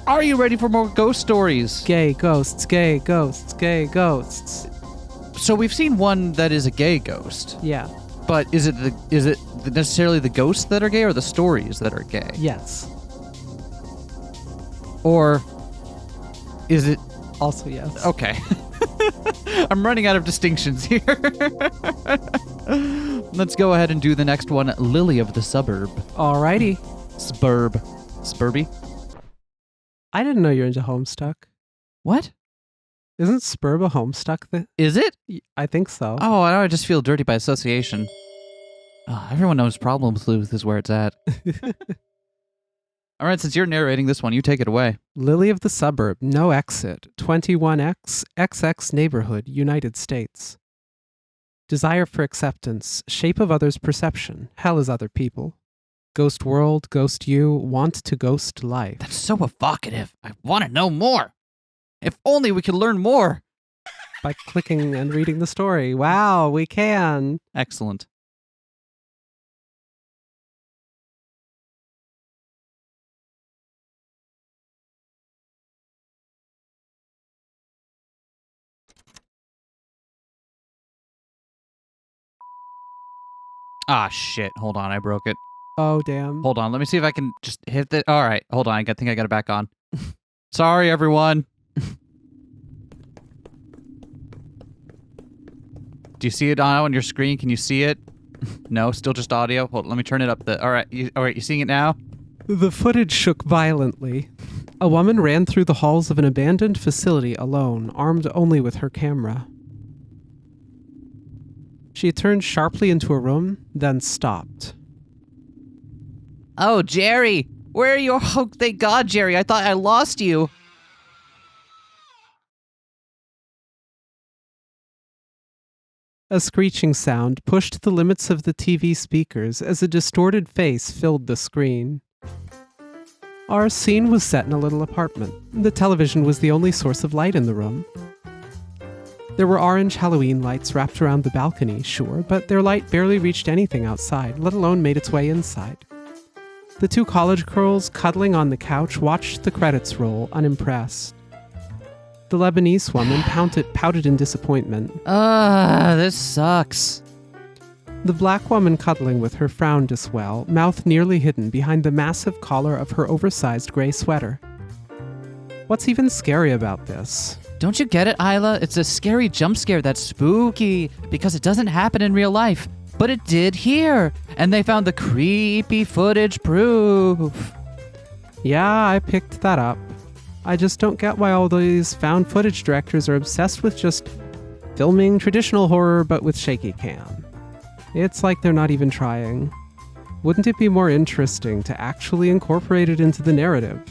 Are you ready for more ghost stories? Gay ghosts, gay ghosts, gay ghosts. So we've seen one that is a gay ghost. Yeah. But is it necessarily the ghosts that are gay or the stories that are gay? Yes. Or is it... Also yes. Okay. I'm running out of distinctions here. Let's go ahead and do the next one. Lily of the Suburb. Alrighty. Spurby? I didn't know you're into Homestuck. What? Isn't Spurb a Homestuck? Is it? I think so. Oh, I just feel dirty by association. Oh, everyone knows Problem Sleuth is where it's at. All right, since you're narrating this one, you take it away. Lily of the Suburb, no exit, 21X, XX neighborhood, United States. Desire for acceptance, shape of others' perception, hell is other people. Ghost world, ghost you, want to ghost life. That's so evocative. I want to know more. If only we could learn more. By clicking and reading the story. Wow, we can. Excellent. Ah, shit. Hold on, I broke it. Oh, damn. Hold on, let me see if I can just hit the... All right, hold on. I think I got it back on. Sorry, everyone. Do you see it on your screen? Can you see it? No, still just audio. Hold on, let me turn it up. All right, you seeing it now? The footage shook violently. A woman ran through the halls of an abandoned facility alone, armed only with her camera. She turned sharply into a room, then stopped. Oh, Jerry! Where are you? Oh, thank God, Jerry. I thought I lost you. A screeching sound pushed the limits of the TV speakers as a distorted face filled the screen. Our scene was set in a little apartment. The television was the only source of light in the room. There were orange Halloween lights wrapped around the balcony, sure, but their light barely reached anything outside, let alone made its way inside. The two college girls cuddling on the couch watched the credits roll, unimpressed. The Lebanese woman pouted in disappointment. This sucks. The black woman cuddling with her frowned as well, mouth nearly hidden behind the massive collar of her oversized gray sweater. What's even scary about this? Don't you get it, Isla? It's a scary jump scare that's spooky because it doesn't happen in real life. But it did here, and they found the creepy footage proof. Yeah, I picked that up. I just don't get why all these found footage directors are obsessed with just filming traditional horror but with shaky cam. It's like they're not even trying. Wouldn't it be more interesting to actually incorporate it into the narrative?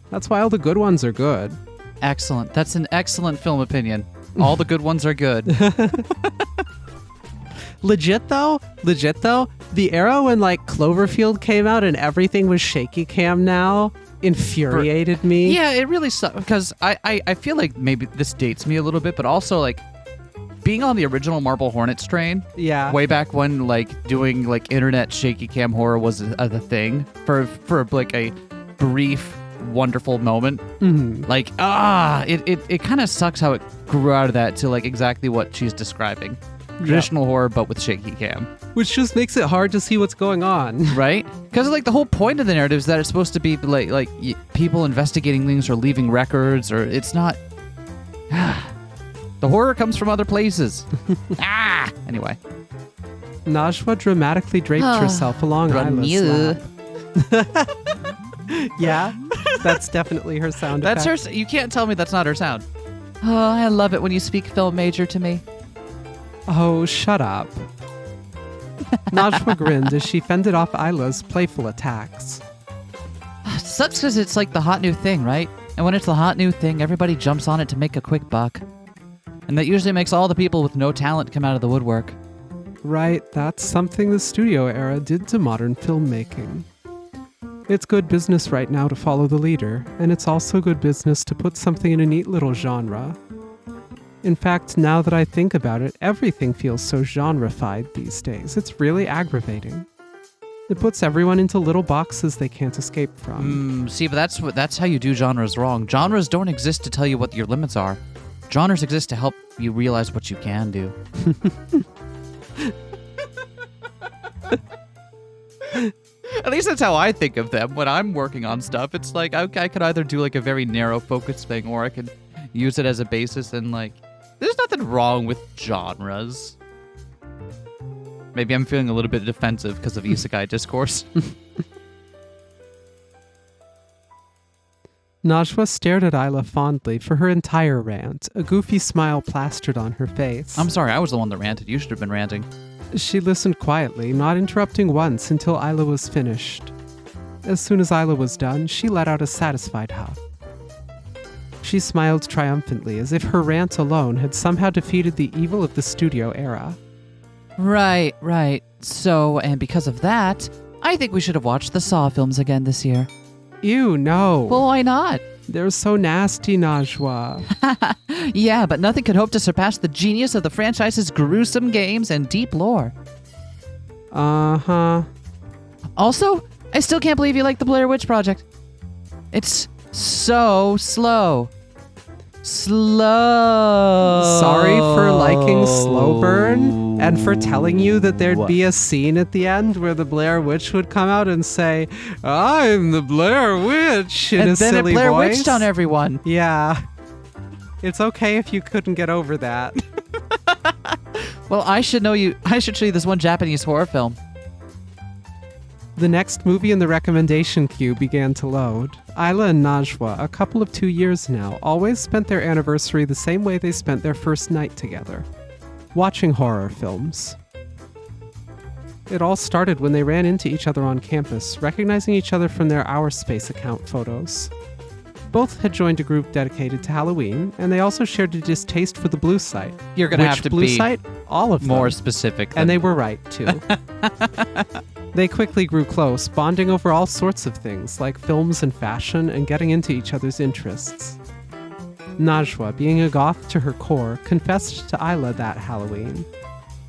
That's why all the good ones are good. Excellent. That's an excellent film opinion. All the good ones are good. Legit though, the era when like Cloverfield came out and everything was shaky cam now infuriated me. Yeah, it really sucks because I feel like maybe this dates me a little bit, but also like being on the original Marble Hornets train. Yeah. Way back when like doing like internet shaky cam horror was the thing for like a brief wonderful moment. Mm-hmm. Like it kind of sucks how it grew out of that to like exactly what she's describing. Traditional horror, but with shaky cam. Which just makes it hard to see what's going on. Right? Because like the whole point of the narrative is that it's supposed to be like people investigating things or leaving records, or it's not... The horror comes from other places. Anyway. Najwa dramatically draped herself along Isla's lap. Yeah, that's definitely her sound effect. That's her... You can't tell me that's not her sound. Oh, I love it when you speak film major to me. Oh, shut up. Najwa grinned as she fended off Isla's playful attacks. Sucks because it's like the hot new thing, right? And when it's the hot new thing, everybody jumps on it to make a quick buck. And that usually makes all the people with no talent come out of the woodwork. Right, that's something the studio era did to modern filmmaking. It's good business right now to follow the leader, and it's also good business to put something in a neat little genre. In fact, now that I think about it, everything feels so genre-fied these days. It's really aggravating. It puts everyone into little boxes they can't escape from. See, but that's how you do genres wrong. Genres don't exist to tell you what your limits are. Genres exist to help you realize what you can do. At least that's how I think of them when I'm working on stuff. It's like I could either do like a very narrow focus thing, or I could use it as a basis, and like there's nothing wrong with genres. Maybe I'm feeling a little bit defensive because of isekai discourse. Najwa stared at Isla fondly for her entire rant, a goofy smile plastered on her face. I'm sorry, I was the one that ranted. You should have been ranting. She listened quietly, not interrupting once until Isla was finished. As soon as Isla was done, she let out a satisfied huff. She smiled triumphantly, as if her rant alone had somehow defeated the evil of the studio era. Right. So, and because of that, I think we should have watched the Saw films again this year. Ew, no. Well, why not? They're so nasty, Najwa. Yeah, but nothing could hope to surpass the genius of the franchise's gruesome games and deep lore. Uh-huh. Also, I still can't believe you like the Blair Witch Project. It's so slow. Sorry for liking Slow Burn and for telling you that there'd be a scene at the end where the Blair Witch would come out and say, "I'm the Blair Witch," in and a then silly it Blair voice. Witched on everyone. Yeah. It's okay if you couldn't get over that. Well, I should show you this one Japanese horror film. The next movie in the recommendation queue began to load. Isla and Najwa, a couple of 2 years now, always spent their anniversary the same way they spent their first night together, watching horror films. It all started when they ran into each other on campus, recognizing each other from their Our Space account photos. Both had joined a group dedicated to Halloween, and they also shared a distaste for the blue site. You're going to have to blue be site? All of them. more specific. And they were right, too. They quickly grew close, bonding over all sorts of things, like films and fashion, and getting into each other's interests. Najwa, being a goth to her core, confessed to Isla that Halloween.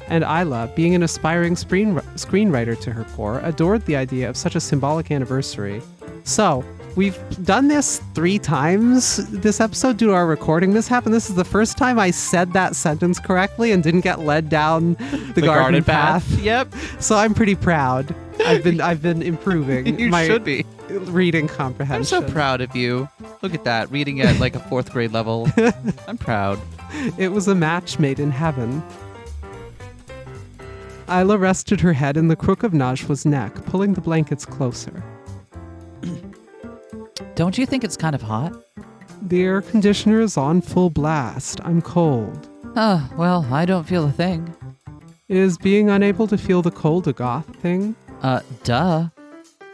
And Isla, being an aspiring screenwriter to her core, adored the idea of such a symbolic anniversary. So, we've done this 3 times this episode due to our recording mishap, and this is the first time I said that sentence correctly and didn't get led down the garden path. Yep. So I'm pretty proud. I've been improving You my should be. reading comprehension. I'm so proud of you. Look at that, reading at like a 4th grade level. I'm proud. It was a match made in heaven. Isla rested her head in the crook of Najwa's neck, pulling the blankets closer. Don't you think it's kind of hot? The air conditioner is on full blast. I'm cold. Oh, well, I don't feel a thing. Is being unable to feel the cold a goth thing? Duh.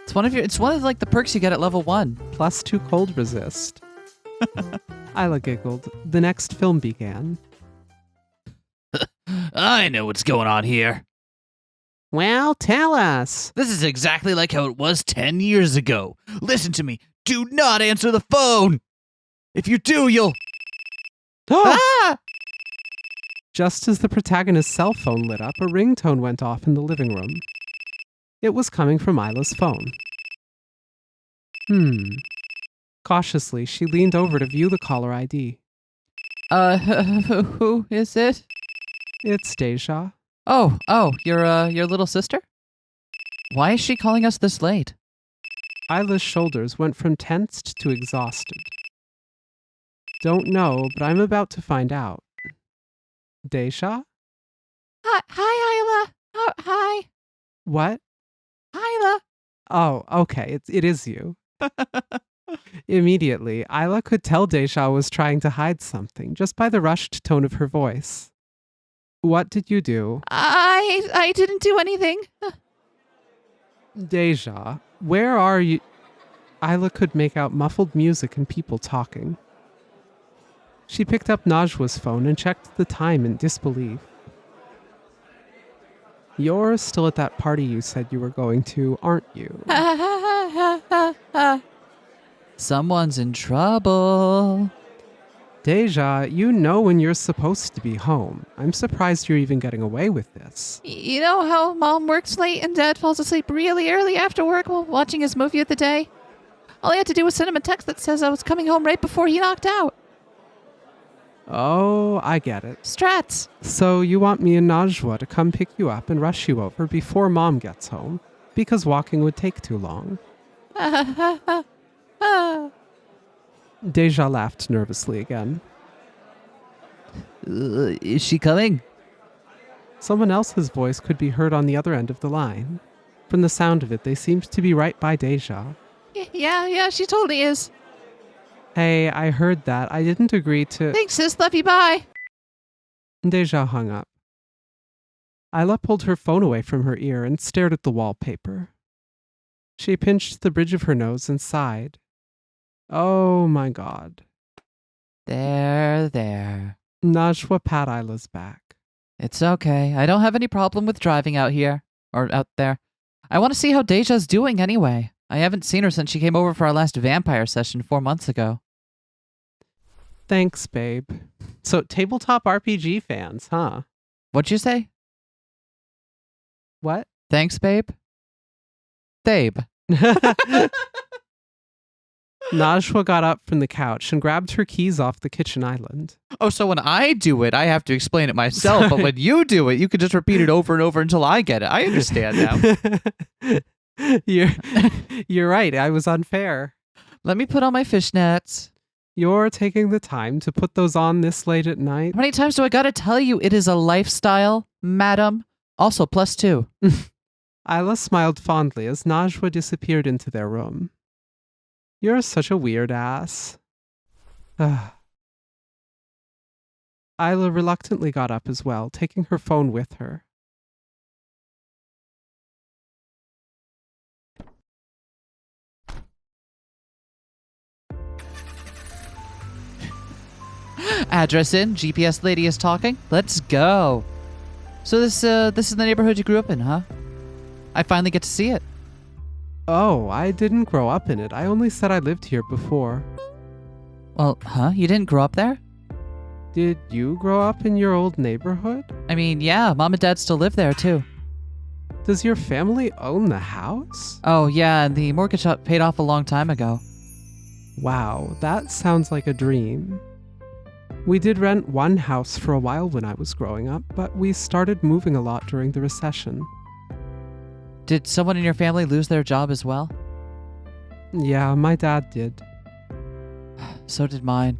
It's one of like the perks you get at level 1. +2 cold resist. Isla giggled. The next film began. I know what's going on here. Well, tell us. This is exactly like how it was 10 years ago. Listen to me. Do not answer the phone. If you do, you'll... Ah! Just as the protagonist's cell phone lit up, a ringtone went off in the living room. It was coming from Isla's phone. Cautiously, she leaned over to view the caller ID. Who is it? It's Deja. Oh, your little sister? Why is she calling us this late? Isla's shoulders went from tensed to exhausted. Don't know, but I'm about to find out. Deja? Hi, Isla. Oh, hi. What? Isla. Oh, okay, it is you. Immediately, Isla could tell Deja was trying to hide something just by the rushed tone of her voice. What did you do? I didn't do anything. Deja, where are you? Isla could make out muffled music and people talking. She picked up Najwa's phone and checked the time in disbelief. You're still at that party you said you were going to, aren't you? Someone's in trouble. Deja, you know when you're supposed to be home. I'm surprised you're even getting away with this. You know how Mom works late and Dad falls asleep really early after work while watching his movie of the day? All I had to do was send him a text that says I was coming home right before he knocked out. Oh, I get it. Strats. So you want me and Najwa to come pick you up and rush you over before Mom gets home, because walking would take too long. Deja laughed nervously again. Is she coming? Someone else's voice could be heard on the other end of the line. From the sound of it, they seemed to be right by Deja. Yeah, she totally is. Hey, I heard that. I didn't agree to... Thanks, sis. Love you. Bye. Deja hung up. Isla pulled her phone away from her ear and stared at the wallpaper. She pinched the bridge of her nose and sighed. Oh my god. There. Najwa pat Isla's back. It's okay. I don't have any problem with driving out here. Or out there. I want to see how Deja's doing anyway. I haven't seen her since she came over for our last vampire session 4 months ago. Thanks, babe. So, tabletop RPG fans, huh? What'd you say? What? Thanks, babe? Babe. Najwa got up from the couch and grabbed her keys off the kitchen island. Oh, so when I do it, I have to explain it myself. But when you do it, you can just repeat it over and over until I get it. I understand now. You're right. I was unfair. Let me put on my fishnets. You're taking the time to put those on this late at night? How many times do I gotta tell you it is a lifestyle, madam? Also, +2. Isla smiled fondly as Najwa disappeared into their room. You're such a weird ass. Isla reluctantly got up as well, taking her phone with her. Address in, GPS lady is talking. Let's go. So this is the neighborhood you grew up in, huh? I finally get to see it. Oh, I didn't grow up in it. I only said I lived here before. Well, huh? You didn't grow up there? Did you grow up in your old neighborhood? I mean, yeah, Mom and Dad still live there, too. Does your family own the house? Oh, yeah, and the mortgage got paid off a long time ago. Wow, that sounds like a dream. We did rent one house for a while when I was growing up, but we started moving a lot during the recession. Did someone in your family lose their job as well? Yeah, my dad did. So did mine.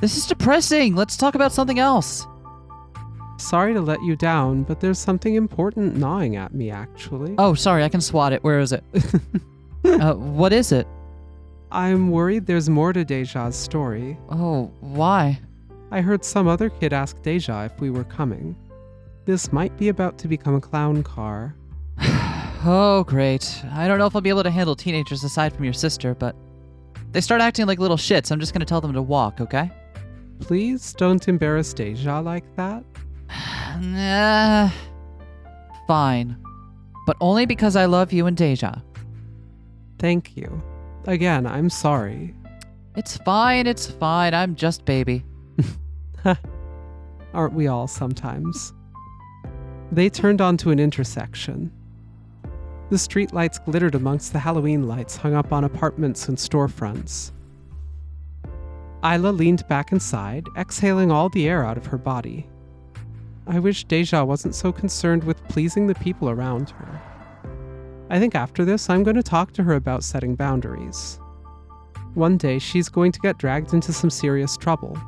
This is depressing. Let's talk about something else. Sorry to let you down, but there's something important gnawing at me, actually. Oh, sorry, I can swat it. Where is it? What is it? I'm worried there's more to Deja's story. Oh, why? I heard some other kid ask Deja if we were coming. This might be about to become a clown car. Oh, great. I don't know if I'll be able to handle teenagers aside from your sister, but they start acting like little shits. I'm just going to tell them to walk, okay? Please don't embarrass Deja like that. Fine. But only because I love you and Deja. Thank you. Again, I'm sorry. It's fine. I'm just baby. Aren't we all sometimes? They turned onto an intersection. The streetlights glittered amongst the Halloween lights hung up on apartments and storefronts. Isla leaned back inside, exhaling all the air out of her body. I wish Deja wasn't so concerned with pleasing the people around her. I think after this, I'm going to talk to her about setting boundaries. One day, she's going to get dragged into some serious trouble.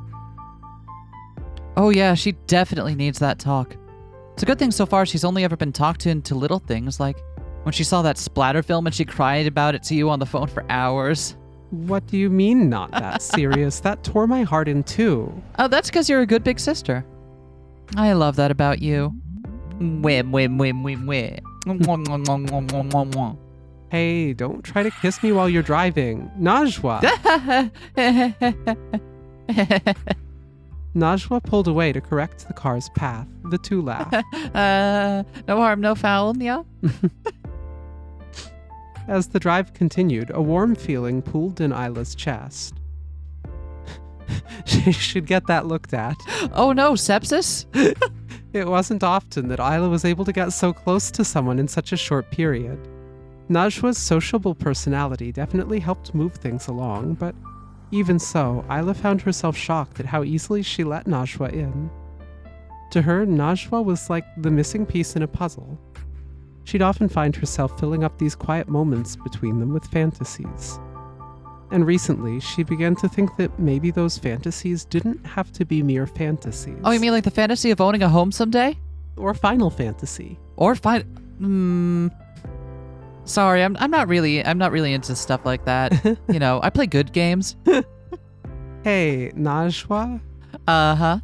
Oh yeah, she definitely needs that talk. It's a good thing so far she's only ever been talked into little things, like when she saw that splatter film and she cried about it to you on the phone for hours. What do you mean not that serious? That tore my heart in two. Oh, that's because you're a good big sister. I love that about you. Whim. Hey, don't try to kiss me while you're driving. Najwa! Najwa pulled away to correct the car's path. The two laughed. No harm, no foul, yeah? As the drive continued, a warm feeling pooled in Isla's chest. She should get that looked at. Oh no, sepsis? It wasn't often that Isla was able to get so close to someone in such a short period. Najwa's sociable personality definitely helped move things along, but even so, Isla found herself shocked at how easily she let Najwa in. To her, Najwa was like the missing piece in a puzzle. She'd often find herself filling up these quiet moments between them with fantasies. And recently, she began to think that maybe those fantasies didn't have to be mere fantasies. Oh, you mean like the fantasy of owning a home someday? Or Final Fantasy. Or sorry, I'm not really into stuff like that. You know, I play good games. Hey, Najwa? Uh-huh.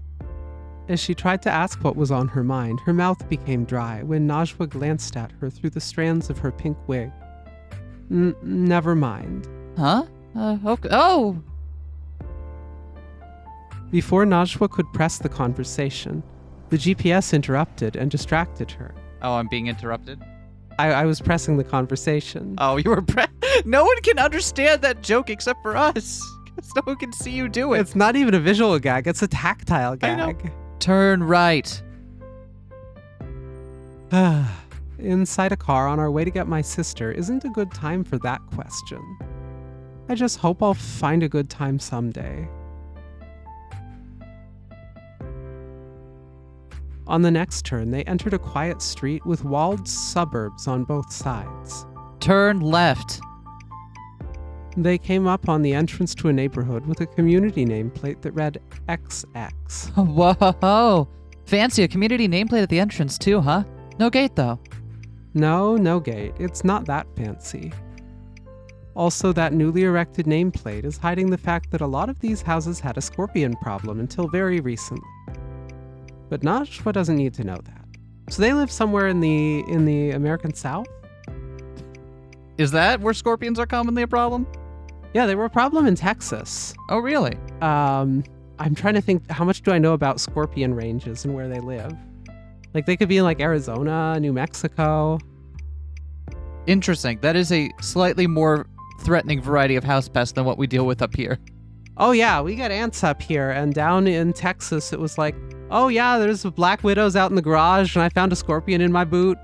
As she tried to ask what was on her mind, her mouth became dry when Najwa glanced at her through the strands of her pink wig. Never mind. Huh? Okay. Oh! Before Najwa could press the conversation, the GPS interrupted and distracted her. Oh, I'm being interrupted? I was pressing the conversation. Oh, you were No one can understand that joke except for us. Because no one can see you do it. It's not even a visual gag, it's a tactile gag. I know. Turn right. Inside a car on our way to get my sister isn't a good time for that question. I just hope I'll find a good time someday. On the next turn, they entered a quiet street with walled suburbs on both sides. Turn left. They came up on the entrance to a neighborhood with a community nameplate that read XX. Whoa. Fancy, a community nameplate at the entrance too, huh? No gate though. No gate. It's not that fancy. Also, that newly erected nameplate is hiding the fact that a lot of these houses had a scorpion problem until very recently. But Najwa doesn't need to know that. So they live somewhere in the American South? Is that where scorpions are commonly a problem? Yeah, they were a problem in Texas. Oh, really? I'm trying to think, how much do I know about scorpion ranges and where they live? Like, they could be in, like, Arizona, New Mexico. Interesting. That is a slightly more threatening variety of house pests than what we deal with up here. Oh, yeah, we get ants up here. And down in Texas, it was like, oh, yeah, there's black widows out in the garage, and I found a scorpion in my boot.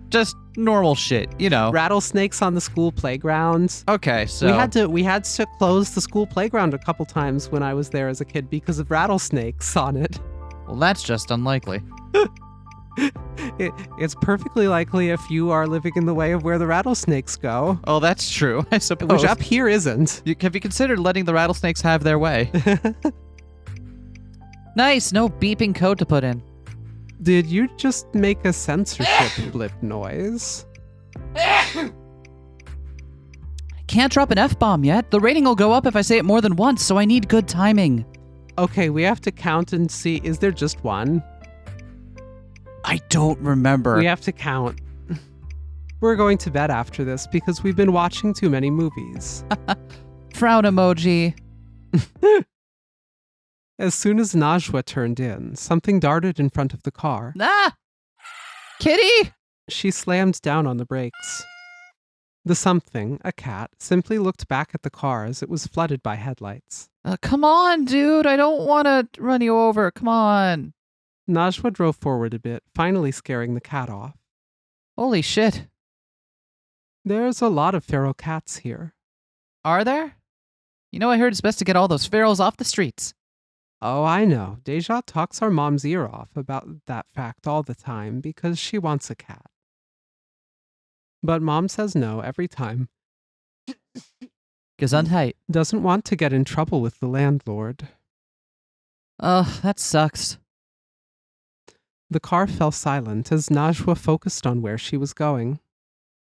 Just normal shit, you know. Rattlesnakes on the school playground. Okay, so we had to close the school playground a couple times when I was there as a kid because of rattlesnakes on it. Well, that's just unlikely. It's perfectly likely if you are living in the way of where the rattlesnakes go. Oh, that's true, I suppose. Which up here isn't. Have you considered letting the rattlesnakes have their way? Nice, no beeping code to put in. Did you just make a censorship blip noise? Can't drop an F-bomb yet. The rating will go up if I say it more than once, so I need good timing. Okay, we have to count and see. Is there just one? I don't remember. We have to count. We're going to bed after this because we've been watching too many movies. Frown emoji. As soon as Najwa turned in, something darted in front of the car. Ah! Kitty! She slammed down on the brakes. The something, a cat, simply looked back at the car as it was flooded by headlights. Come on, dude. I don't want to run you over. Come on. Najwa drove forward a bit, finally scaring the cat off. Holy shit. There's a lot of feral cats here. Are there? You know, I heard it's best to get all those ferals off the streets. Oh, I know. Deja talks our mom's ear off about that fact all the time because she wants a cat. But Mom says no every time. Gesundheit. Doesn't want to get in trouble with the landlord. Ugh, that sucks. The car fell silent as Najwa focused on where she was going.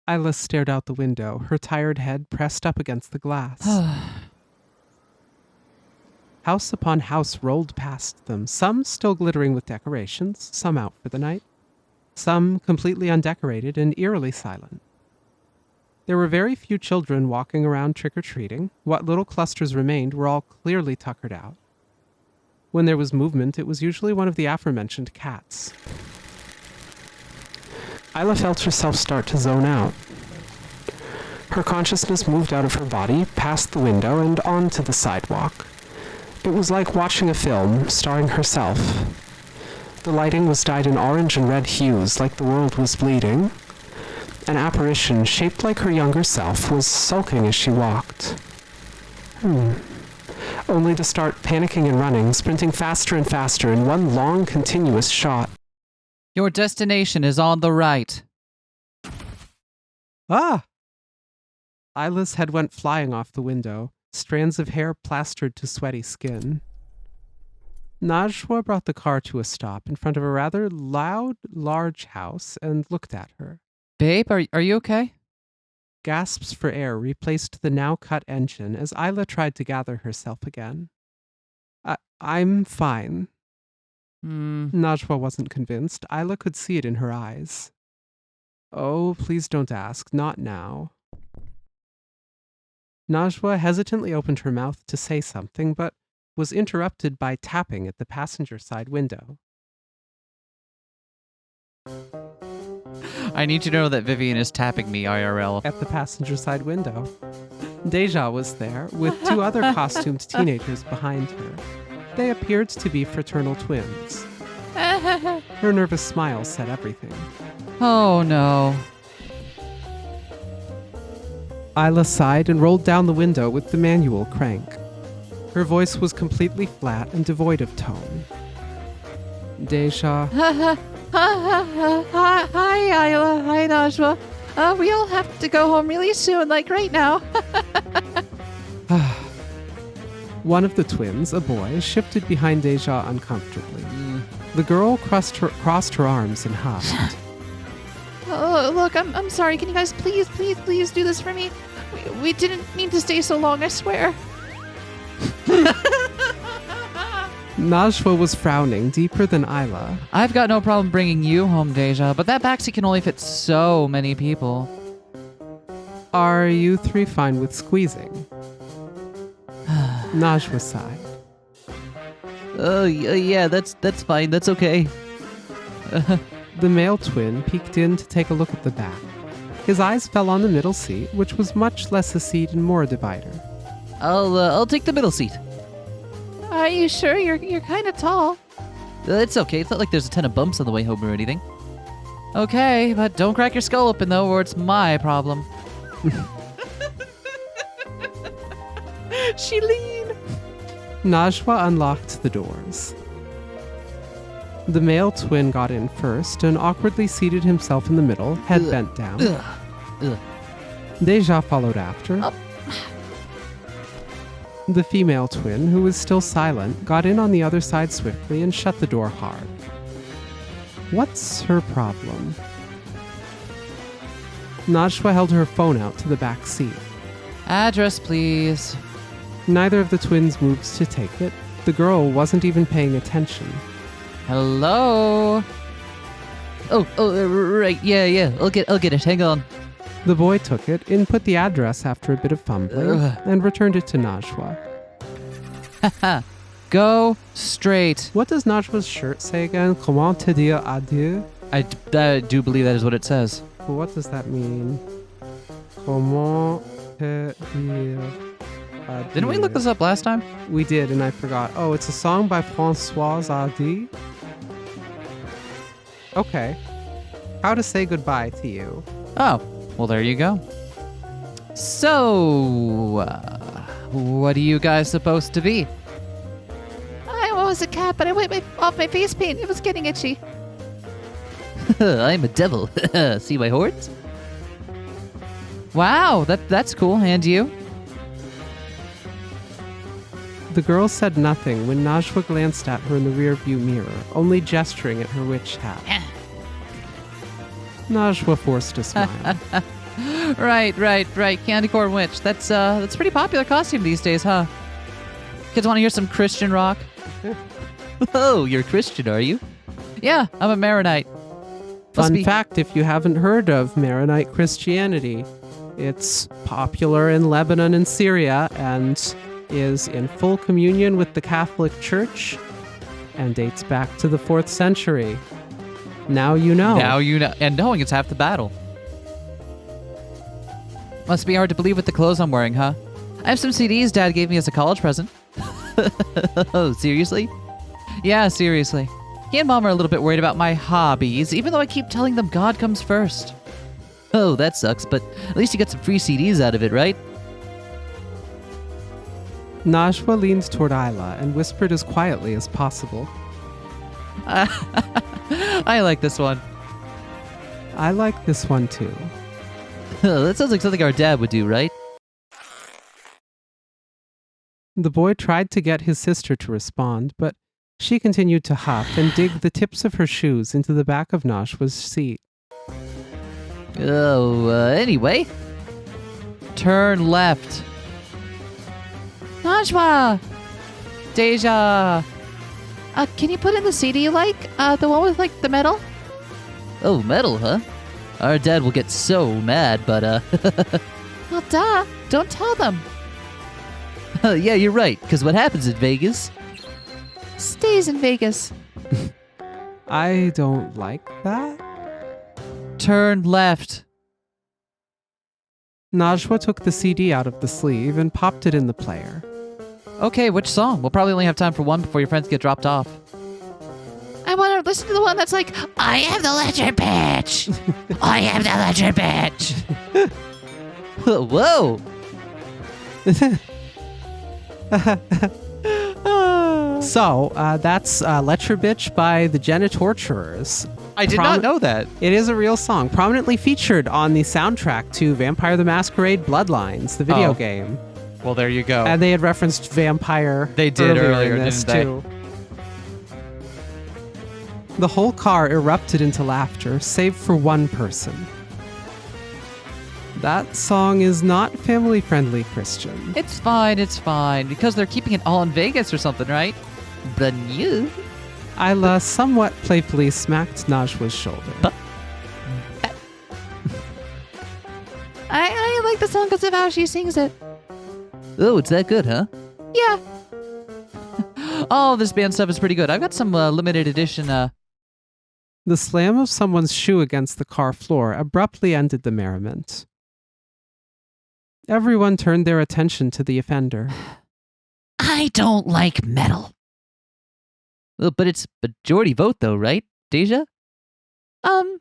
Isla stared out the window, her tired head pressed up against the glass. House upon house rolled past them, some still glittering with decorations, some out for the night, some completely undecorated and eerily silent. There were very few children walking around trick-or-treating. What little clusters remained were all clearly tuckered out. When there was movement, it was usually one of the aforementioned cats. Isla felt herself start to zone out. Her consciousness moved out of her body, past the window, and onto the sidewalk. It was like watching a film starring herself. The lighting was dyed in orange and red hues, like the world was bleeding. An apparition shaped like her younger self was sulking as she walked. Only to start panicking and running, sprinting faster and faster in one long, continuous shot. Your destination is on the right. Ah! Isla's head went flying off the window, strands of hair plastered to sweaty skin. Najwa brought the car to a stop in front of a rather loud, large house and looked at her. Babe, are you okay? Gasps for air replaced the now cut engine as Isla tried to gather herself again. I'm fine. Najwa wasn't convinced. Isla could see it in her eyes. Oh, please don't ask. Not now. Najwa hesitantly opened her mouth to say something, but was interrupted by tapping at the passenger side window. I need to know that Vivian is tapping me IRL. At the passenger side window. Deja was there, with two other costumed teenagers behind her. They appeared to be fraternal twins. Her nervous smile said everything. Oh no. Isla sighed and rolled down the window with the manual crank. Her voice was completely flat and devoid of tone. Deja... Hi, Isla. Hi, Najwa. We all have to go home really soon, like right now. One of the twins, a boy, shifted behind Deja uncomfortably. The girl crossed her arms and huffed. Oh, look, I'm sorry. Can you guys please do this for me? We didn't mean to stay so long, I swear. Najwa was frowning deeper than Isla. I've got no problem bringing you home, Deja, but that backseat can only fit so many people. Are you three fine with squeezing? Najwa sighed. Oh, yeah, that's fine. That's okay. The male twin peeked in to take a look at the back. His eyes fell on the middle seat, which was much less a seat and more a divider. I'll take the middle seat. Are you sure? You're kind of tall. It's okay. It's not like there's a ton of bumps on the way home or anything. Okay, but don't crack your skull open, though, or it's my problem. She lean. Najwa unlocked the doors. The male twin got in first and awkwardly seated himself in the middle, head bent down. Ugh. Deja followed after. Oh. The female twin, who was still silent, got in on the other side swiftly and shut the door hard. What's her problem? Najwa held her phone out to the back seat. Address, please. Neither of the twins moved to take it. The girl wasn't even paying attention. Hello? Right. Yeah. I'll get it. Hang on. The boy took it, input the address after a bit of fumbling, and returned it to Najwa. Haha. Go straight. What does Najwa's shirt say again? Comment te dire adieu? I do believe that is what it says. What does that mean? Comment te dire adieu? Didn't we look this up last time? We did, and I forgot. Oh, it's a song by Françoise Hardy. Okay. How to say goodbye to you. Oh, well, there you go. So, what are you guys supposed to be? I was a cat, but I wiped off my face paint. It was getting itchy. I'm a devil. See my horns? Wow, that's cool. And you? The girl said nothing when Najwa glanced at her in the rearview mirror, only gesturing at her witch hat. Najwa forced a smile. Right. Candy corn witch. That's a pretty popular costume these days, huh? Kids want to hear some Christian rock? Oh, you're Christian, are you? Yeah, I'm a Maronite. Fun fact, if you haven't heard of Maronite Christianity, it's popular in Lebanon and Syria and is in full communion with the Catholic Church and dates back to the 4th century. Now you know. Now you know. And knowing it's half the battle. Must be hard to believe with the clothes I'm wearing, huh? I have some CDs Dad gave me as a college present. Oh, seriously? Yeah, seriously. He and Mom are a little bit worried about my hobbies, even though I keep telling them God comes first. Oh, that sucks, but at least you get some free CDs out of it, right? Najwa leaned toward Isla and whispered as quietly as possible. I like this one. I like this one too. That sounds like something our dad would do, right? The boy tried to get his sister to respond, but she continued to huff and dig the tips of her shoes into the back of Najwa's seat. Oh, anyway. Turn left. Najwa! Deja! Can you put in the CD you like? The one with, like, the metal? Oh, metal, huh? Our dad will get so mad, but, Well, duh. Don't tell them. yeah, you're right, because what happens in Vegas? Stays in Vegas. I don't like that. Turn left. Najwa took the CD out of the sleeve and popped it in the player. Okay, which song? We'll probably only have time for one before your friends get dropped off. I want to listen to the one that's like, I am the legend bitch. I am the legend bitch. Whoa! So, that's Let Your Bitch by the Genitorturers. I did not know that. It is a real song, prominently featured on the soundtrack to Vampire the Masquerade Bloodlines, the video Oh. game. Well, there you go. And they had referenced vampire. They did earlier, in this didn't they? too. The whole car erupted into laughter, save for one person. That song is not family-friendly, Christian. It's fine, because they're keeping it all in Vegas or something, right? But you... Isla somewhat playfully smacked Najwa's shoulder. I like the song because of how she sings it. Oh, it's that good, huh? Yeah. Oh, this band stuff is pretty good. I've got some limited edition, The slam of someone's shoe against the car floor abruptly ended the merriment. Everyone turned their attention to the offender. I don't like metal. Oh, but it's majority vote, though, right, Deja? Hmm?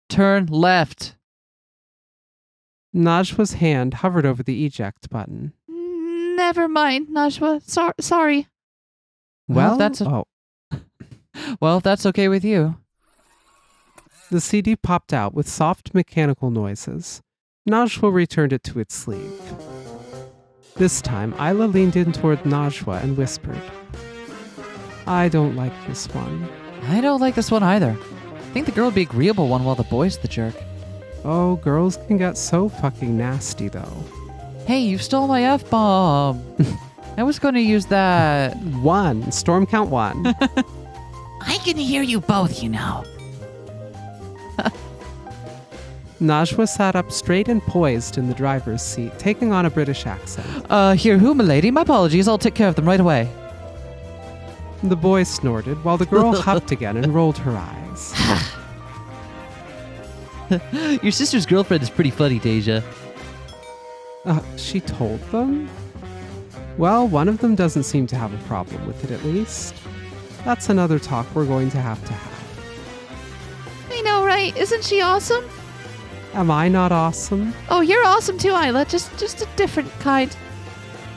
Turn left. Najwa's hand hovered over the eject button. Never mind, Najwa. Sorry. Well, that's oh. Well, if that's okay with you. The CD popped out with soft mechanical noises. Najwa returned it to its sleeve. This time, Isla leaned in toward Najwa and whispered, I don't like this one. I don't like this one either. I think the girl would be agreeable one while the boy's the jerk. Oh, girls can get so fucking nasty, though. Hey, you stole my F-bomb. I was going to use that. One. Storm count one. I can hear you both, you know. Najwa sat up straight and poised in the driver's seat, taking on a British accent. Here who, milady? My apologies. I'll take care of them right away. The boy snorted while the girl huffed again and rolled her eyes. Your sister's girlfriend is pretty funny, Deja. She told them? Well, one of them doesn't seem to have a problem with it, at least. That's another talk we're going to have. I know, right? Isn't she awesome? Am I not awesome? Oh, you're awesome too, Isla. Just a different kind.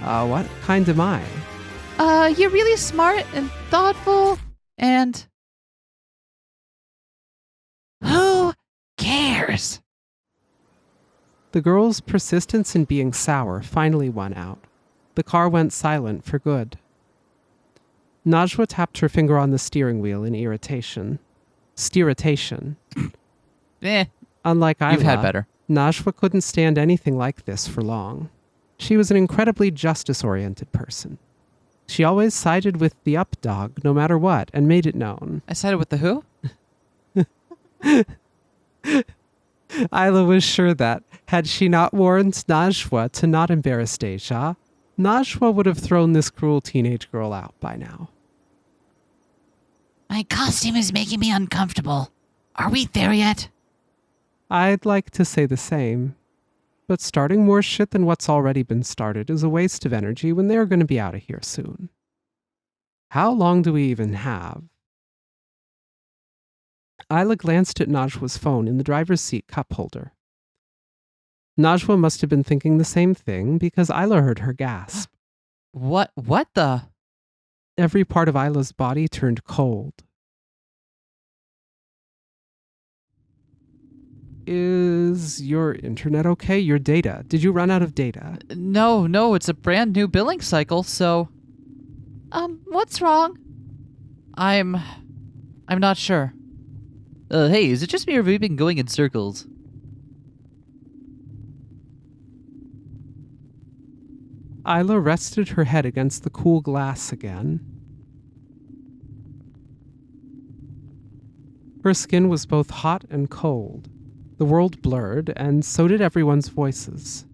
What kind am I? You're really smart and thoughtful and... Who cares? The girl's persistence in being sour finally won out. The car went silent for good. Najwa tapped her finger on the steering wheel in irritation. Steeritation. Unlike Isla, You've had better. Najwa couldn't stand anything like this for long. She was an incredibly justice-oriented person. She always sided with the up dog, no matter what, and made it known. I sided with the who? Isla was sure that, had she not warned Najwa to not embarrass Deja, Najwa would have thrown this cruel teenage girl out by now. My costume is making me uncomfortable. Are we there yet? I'd like to say the same. But starting more shit than what's already been started is a waste of energy when they're going to be out of here soon. How long do we even have? Isla glanced at Najwa's phone in the driver's seat cup holder. Najwa must have been thinking the same thing because Isla heard her gasp. What the? Every part of Isla's body turned cold. Is your internet okay? Your data? Did you run out of data? No, it's a brand new billing cycle, so What's wrong? I'm not sure. Hey, is it just me or have we been going in circles? Isla rested her head against the cool glass again. Her skin was both hot and cold. The world blurred, and so did everyone's voices.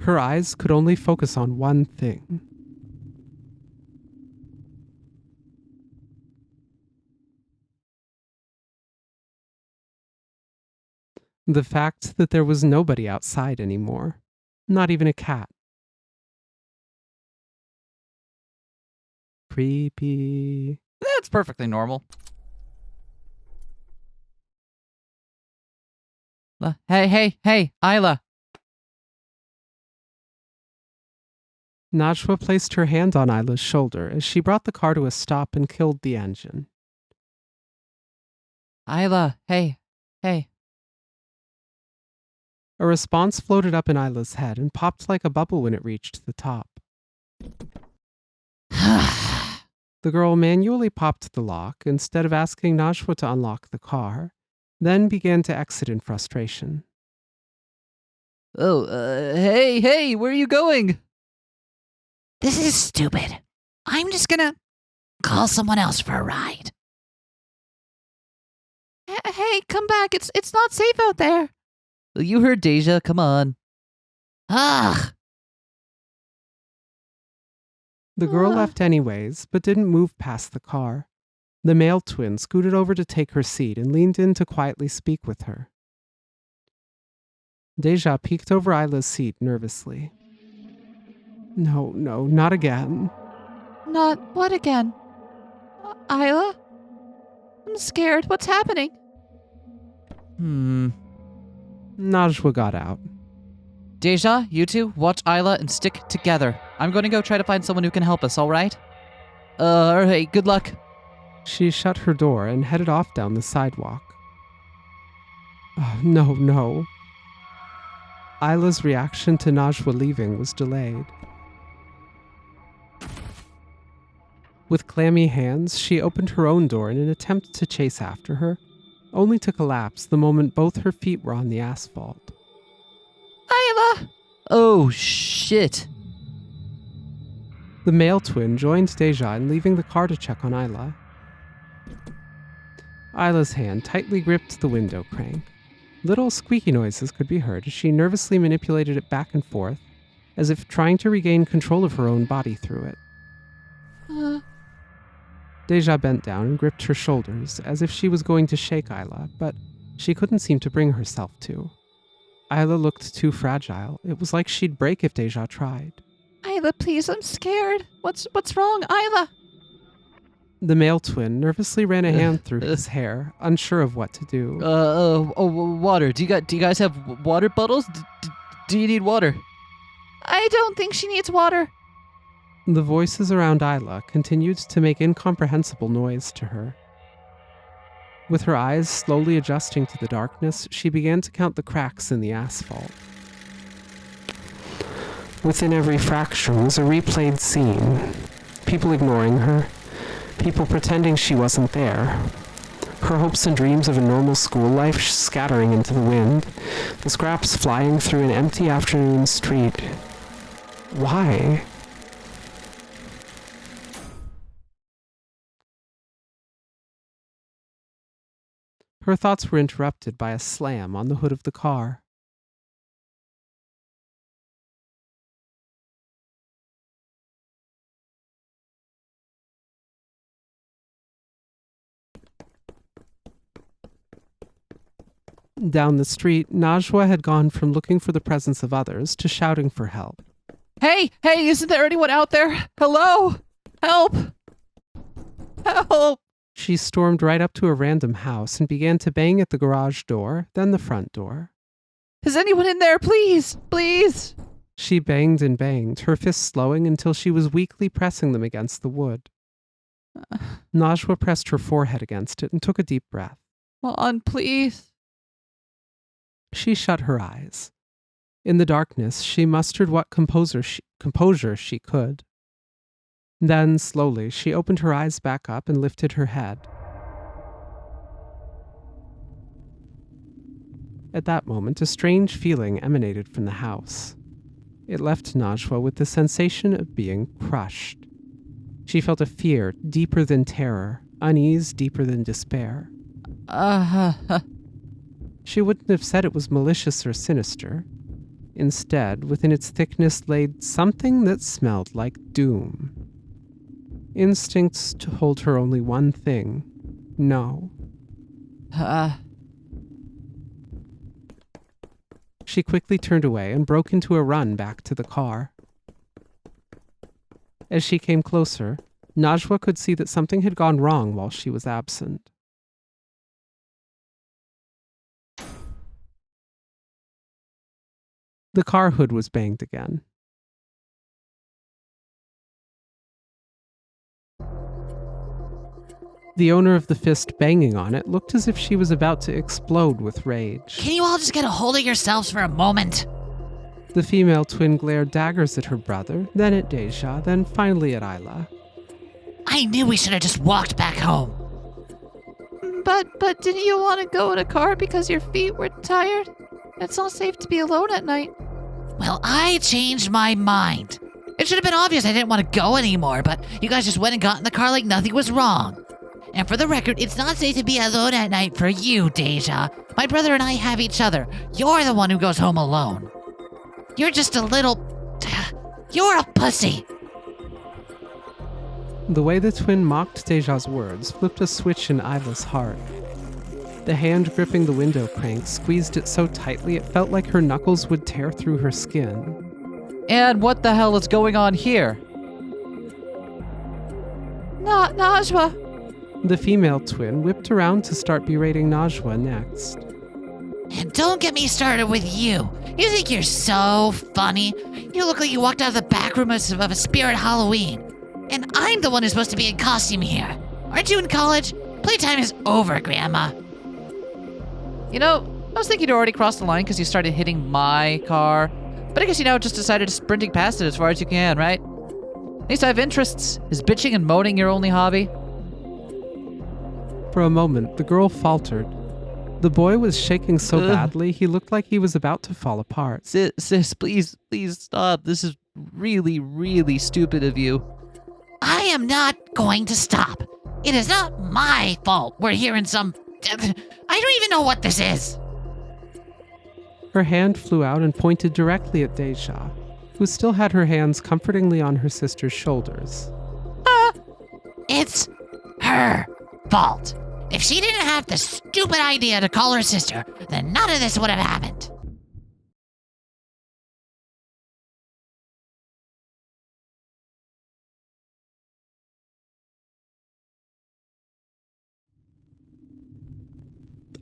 Her eyes could only focus on one thing. The fact that there was nobody outside anymore. Not even a cat. Creepy. That's perfectly normal. Hey, Isla. Najwa placed her hand on Isla's shoulder as she brought the car to a stop and killed the engine. Isla, hey. A response floated up in Isla's head and popped like a bubble when it reached the top. The girl manually popped the lock instead of asking Najwa to unlock the car, then began to exit in frustration. Oh, hey, where are you going? This is stupid. I'm just gonna call someone else for a ride. Hey, come back. It's not safe out there. You heard Deja, come on. Ugh. The girl left anyways, but didn't move past the car. The male twin scooted over to take her seat and leaned in to quietly speak with her. Deja peeked over Isla's seat nervously. No, not again. Not what again? Isla? I'm scared. What's happening? Najwa got out. Deja, you two, watch Isla and stick together. I'm going to go try to find someone who can help us, alright? Alright, good luck. She shut her door and headed off down the sidewalk. Oh, no. Isla's reaction to Najwa leaving was delayed. With clammy hands, she opened her own door in an attempt to chase after her, only to collapse the moment both her feet were on the asphalt. Isla! Oh, shit. The male twin joined Deja in leaving the car to check on Isla. Isla's hand tightly gripped the window crank. Little squeaky noises could be heard as she nervously manipulated it back and forth, as if trying to regain control of her own body through it. Deja bent down and gripped her shoulders as if she was going to shake Isla, but she couldn't seem to bring herself to. Isla looked too fragile. It was like she'd break if Deja tried. Isla, please, I'm scared. What's wrong, Isla? The male twin nervously ran a hand through his hair, unsure of what to do. Water. Do you guys have water bottles? Do you need water? I don't think she needs water. The voices around Isla continued to make incomprehensible noise to her. With her eyes slowly adjusting to the darkness, she began to count the cracks in the asphalt. Within every fracture was a replayed scene. People ignoring her. People pretending she wasn't there. Her hopes and dreams of a normal school life scattering into the wind. The scraps flying through an empty afternoon street. Why? Her thoughts were interrupted by a slam on the hood of the car. Down the street, Najwa had gone from looking for the presence of others to shouting for help. Hey, isn't there anyone out there? Hello? Help! Help! She stormed right up to a random house and began to bang at the garage door, then the front door. Is anyone in there? Please! Please! She banged and banged, her fists slowing until she was weakly pressing them against the wood. Najwa pressed her forehead against it and took a deep breath. Mom, please. She shut her eyes. In the darkness, she mustered what composure she could. Then, slowly, she opened her eyes back up and lifted her head. At that moment, a strange feeling emanated from the house. It left Najwa with the sensation of being crushed. She felt a fear deeper than terror, unease deeper than despair. She wouldn't have said it was malicious or sinister. Instead, within its thickness lay something that smelled like doom. Instincts told her only one thing: no. She quickly turned away and broke into a run back to the car. As she came closer, Najwa could see that something had gone wrong while she was absent. The car hood was banged again. The owner of the fist banging on it looked as if she was about to explode with rage. Can you all just get a hold of yourselves for a moment? The female twin glared daggers at her brother, then at Deja, then finally at Isla. I knew we should have just walked back home. But didn't you want to go in a car because your feet were tired? It's not safe to be alone at night. Well, I changed my mind. It should have been obvious I didn't want to go anymore, but you guys just went and got in the car like nothing was wrong. And for the record, it's not safe to be alone at night for you, Deja. My brother and I have each other. You're the one who goes home alone. You're just a little... You're a pussy. The way the twin mocked Deja's words flipped a switch in Isla's heart. The hand gripping the window crank squeezed it so tightly it felt like her knuckles would tear through her skin. And what the hell is going on here? Najwa. The female twin whipped around to start berating Najwa next. And don't get me started with you. You think you're so funny? You look like you walked out of the back room of a spirit Halloween. And I'm the one who's supposed to be in costume here. Aren't you in college? Playtime is over, Grandma. You know, I was thinking you already crossed the line because you started hitting my car. But I guess you now just decided to sprinting past it as far as you can, right? At least I have interests. Is bitching and moaning your only hobby? For a moment, the girl faltered. The boy was shaking so badly he looked like he was about to fall apart. Sis, please stop. This is really, really stupid of you. I am not going to stop. It is not my fault we're here in some... I don't even know what this is. Her hand flew out and pointed directly at Deja, who still had her hands comfortingly on her sister's shoulders. It's her fault. If she didn't have the stupid idea to call her sister, then none of this would have happened.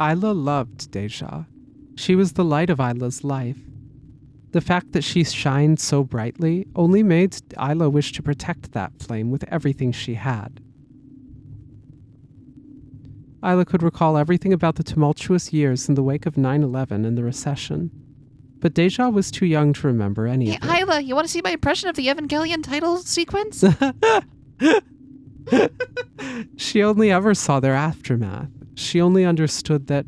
Isla loved Deja. She was the light of Isla's life. The fact that she shined so brightly only made Isla wish to protect that flame with everything she had. Isla could recall everything about the tumultuous years in the wake of 9/11 and the recession. But Deja was too young to remember any of it. Hey, Isla, you want to see my impression of the Evangelion title sequence? She only ever saw their aftermath. She only understood that,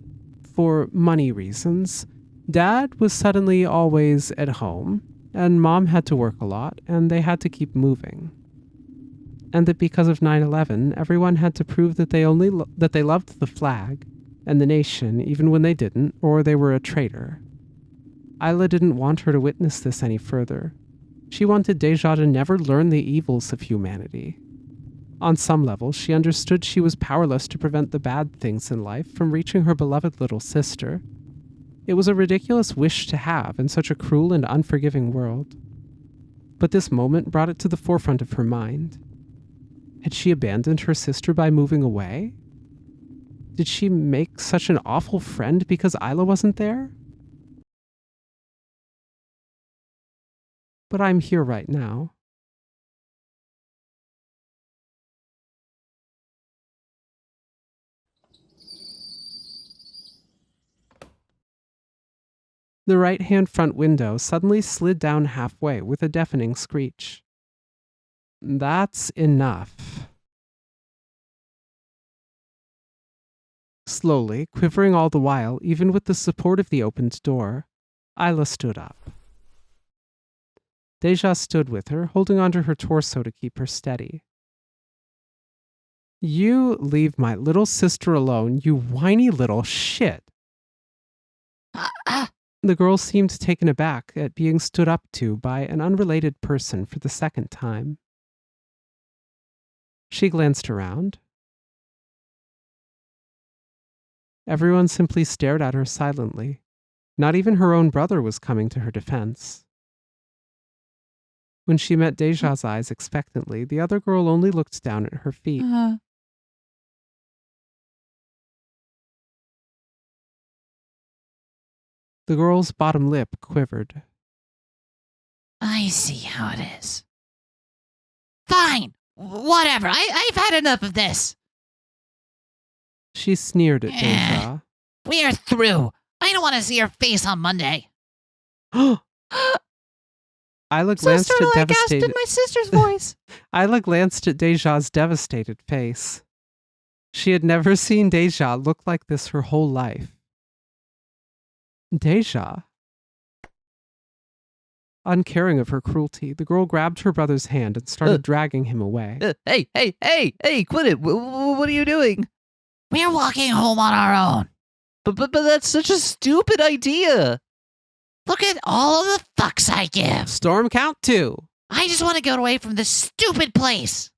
for money reasons, Dad was suddenly always at home, and Mom had to work a lot, and they had to keep moving. And that because of 9/11, everyone had to prove that they loved the flag and the nation even when they didn't, or they were a traitor. Isla didn't want her to witness this any further. She wanted Deja to never learn the evils of humanity. On some level, she understood she was powerless to prevent the bad things in life from reaching her beloved little sister, It was a ridiculous wish to have in such a cruel and unforgiving world. But this moment brought it to the forefront of her mind. Had she abandoned her sister by moving away? Did she make such an awful friend because Isla wasn't there? But I'm here right now. The right-hand front window suddenly slid down halfway with a deafening screech. That's enough. Slowly, quivering all the while, even with the support of the opened door, Isla stood up. Deja stood with her, holding onto her torso to keep her steady. You leave my little sister alone, you whiny little shit. The girl seemed taken aback at being stood up to by an unrelated person for the second time. She glanced around. Everyone simply stared at her silently. Not even her own brother was coming to her defense. When she met Deja's eyes expectantly, the other girl only looked down at her feet. The girl's bottom lip quivered. I see how it is. Fine! Whatever, I've had enough of this. She sneered at Deja. We are through. I don't want to see your face on Monday. Isla glanced Sister, at like gasped devastated. in my sister's voice. Isla glanced at Deja's devastated face. She had never seen Deja look like this her whole life. Deja. Uncaring of her cruelty, the girl grabbed her brother's hand and started dragging him away. Hey, quit it. What are you doing? We're walking home on our own. But that's such a stupid idea. Look at all of the fucks I give. Storm count 2. I just want to get away from this stupid place.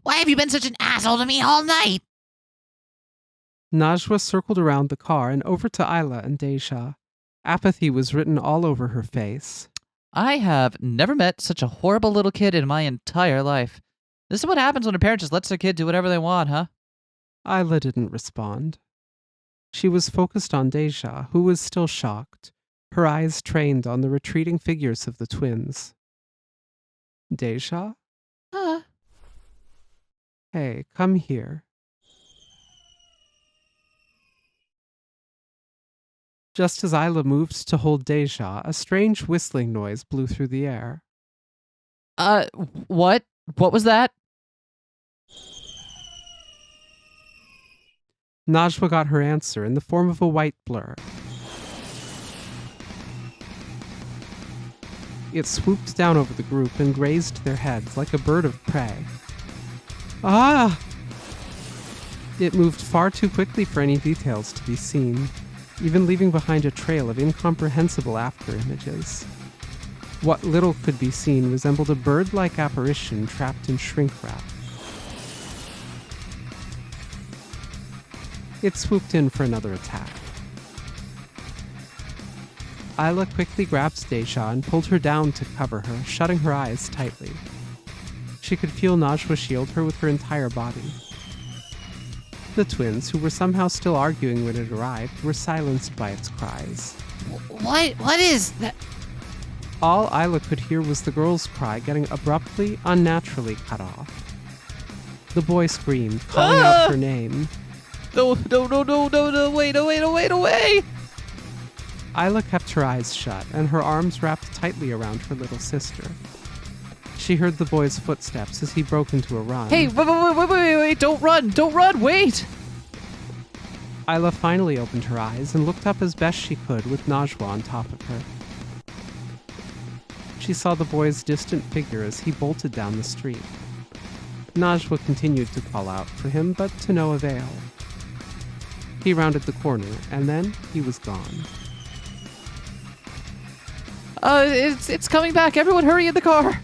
Why have you been such an asshole to me all night? Najwa circled around the car and over to Isla and Deja. Apathy was written all over her face. I have never met such a horrible little kid in my entire life. This is what happens when a parent just lets their kid do whatever they want, huh? Isla didn't respond. She was focused on Deja, who was still shocked, her eyes trained on the retreating figures of the twins. Deja? Hey, come here. Just as Isla moved to hold Deja, a strange whistling noise blew through the air. What? What was that? Najwa got her answer in the form of a white blur. It swooped down over the group and grazed their heads like a bird of prey. Ah! It moved far too quickly for any details to be seen, even leaving behind a trail of incomprehensible afterimages. What little could be seen resembled a bird-like apparition trapped in shrink wrap. It swooped in for another attack. Isla quickly grabbed Deja and pulled her down to cover her, shutting her eyes tightly. She could feel Najwa shield her with her entire body. The twins, who were somehow still arguing when it arrived, were silenced by its cries. What is that? All Isla could hear was the girl's cry getting abruptly, unnaturally cut off. The boy screamed, calling out her name. No, wait away! Isla kept her eyes shut and her arms wrapped tightly around her little sister. She heard the boy's footsteps as he broke into a run. Hey, wait, don't run, wait! Isla finally opened her eyes and looked up as best she could with Najwa on top of her. She saw the boy's distant figure as he bolted down the street. Najwa continued to call out for him, but to no avail. He rounded the corner, and then he was gone. It's coming back. Everyone hurry in the car.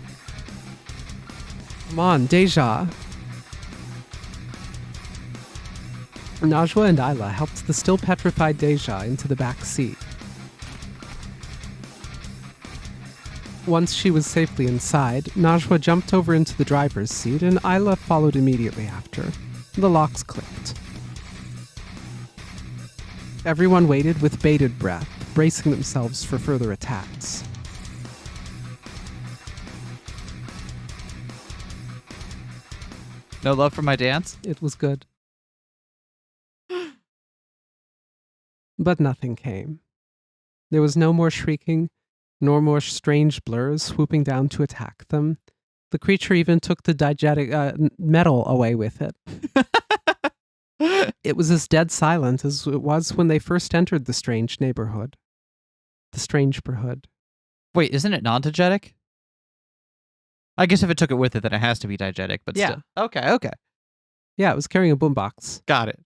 Come on, Deja. Najwa and Isla helped the still petrified Deja into the back seat. Once she was safely inside, Najwa jumped over into the driver's seat and Isla followed immediately after. The locks clicked. Everyone waited with bated breath, bracing themselves for further attacks. No love for my dance? It was good. But nothing came. There was no more shrieking, nor more strange blurs swooping down to attack them. The creature even took the diegetic metal away with it. It was as dead silent as it was when they first entered the strange neighborhood. The Strangeborhood. Wait, isn't it non-diegetic? I guess if it took it with it, then it has to be diegetic, but Yeah. still. Okay. Yeah, it was carrying a boombox. Got it.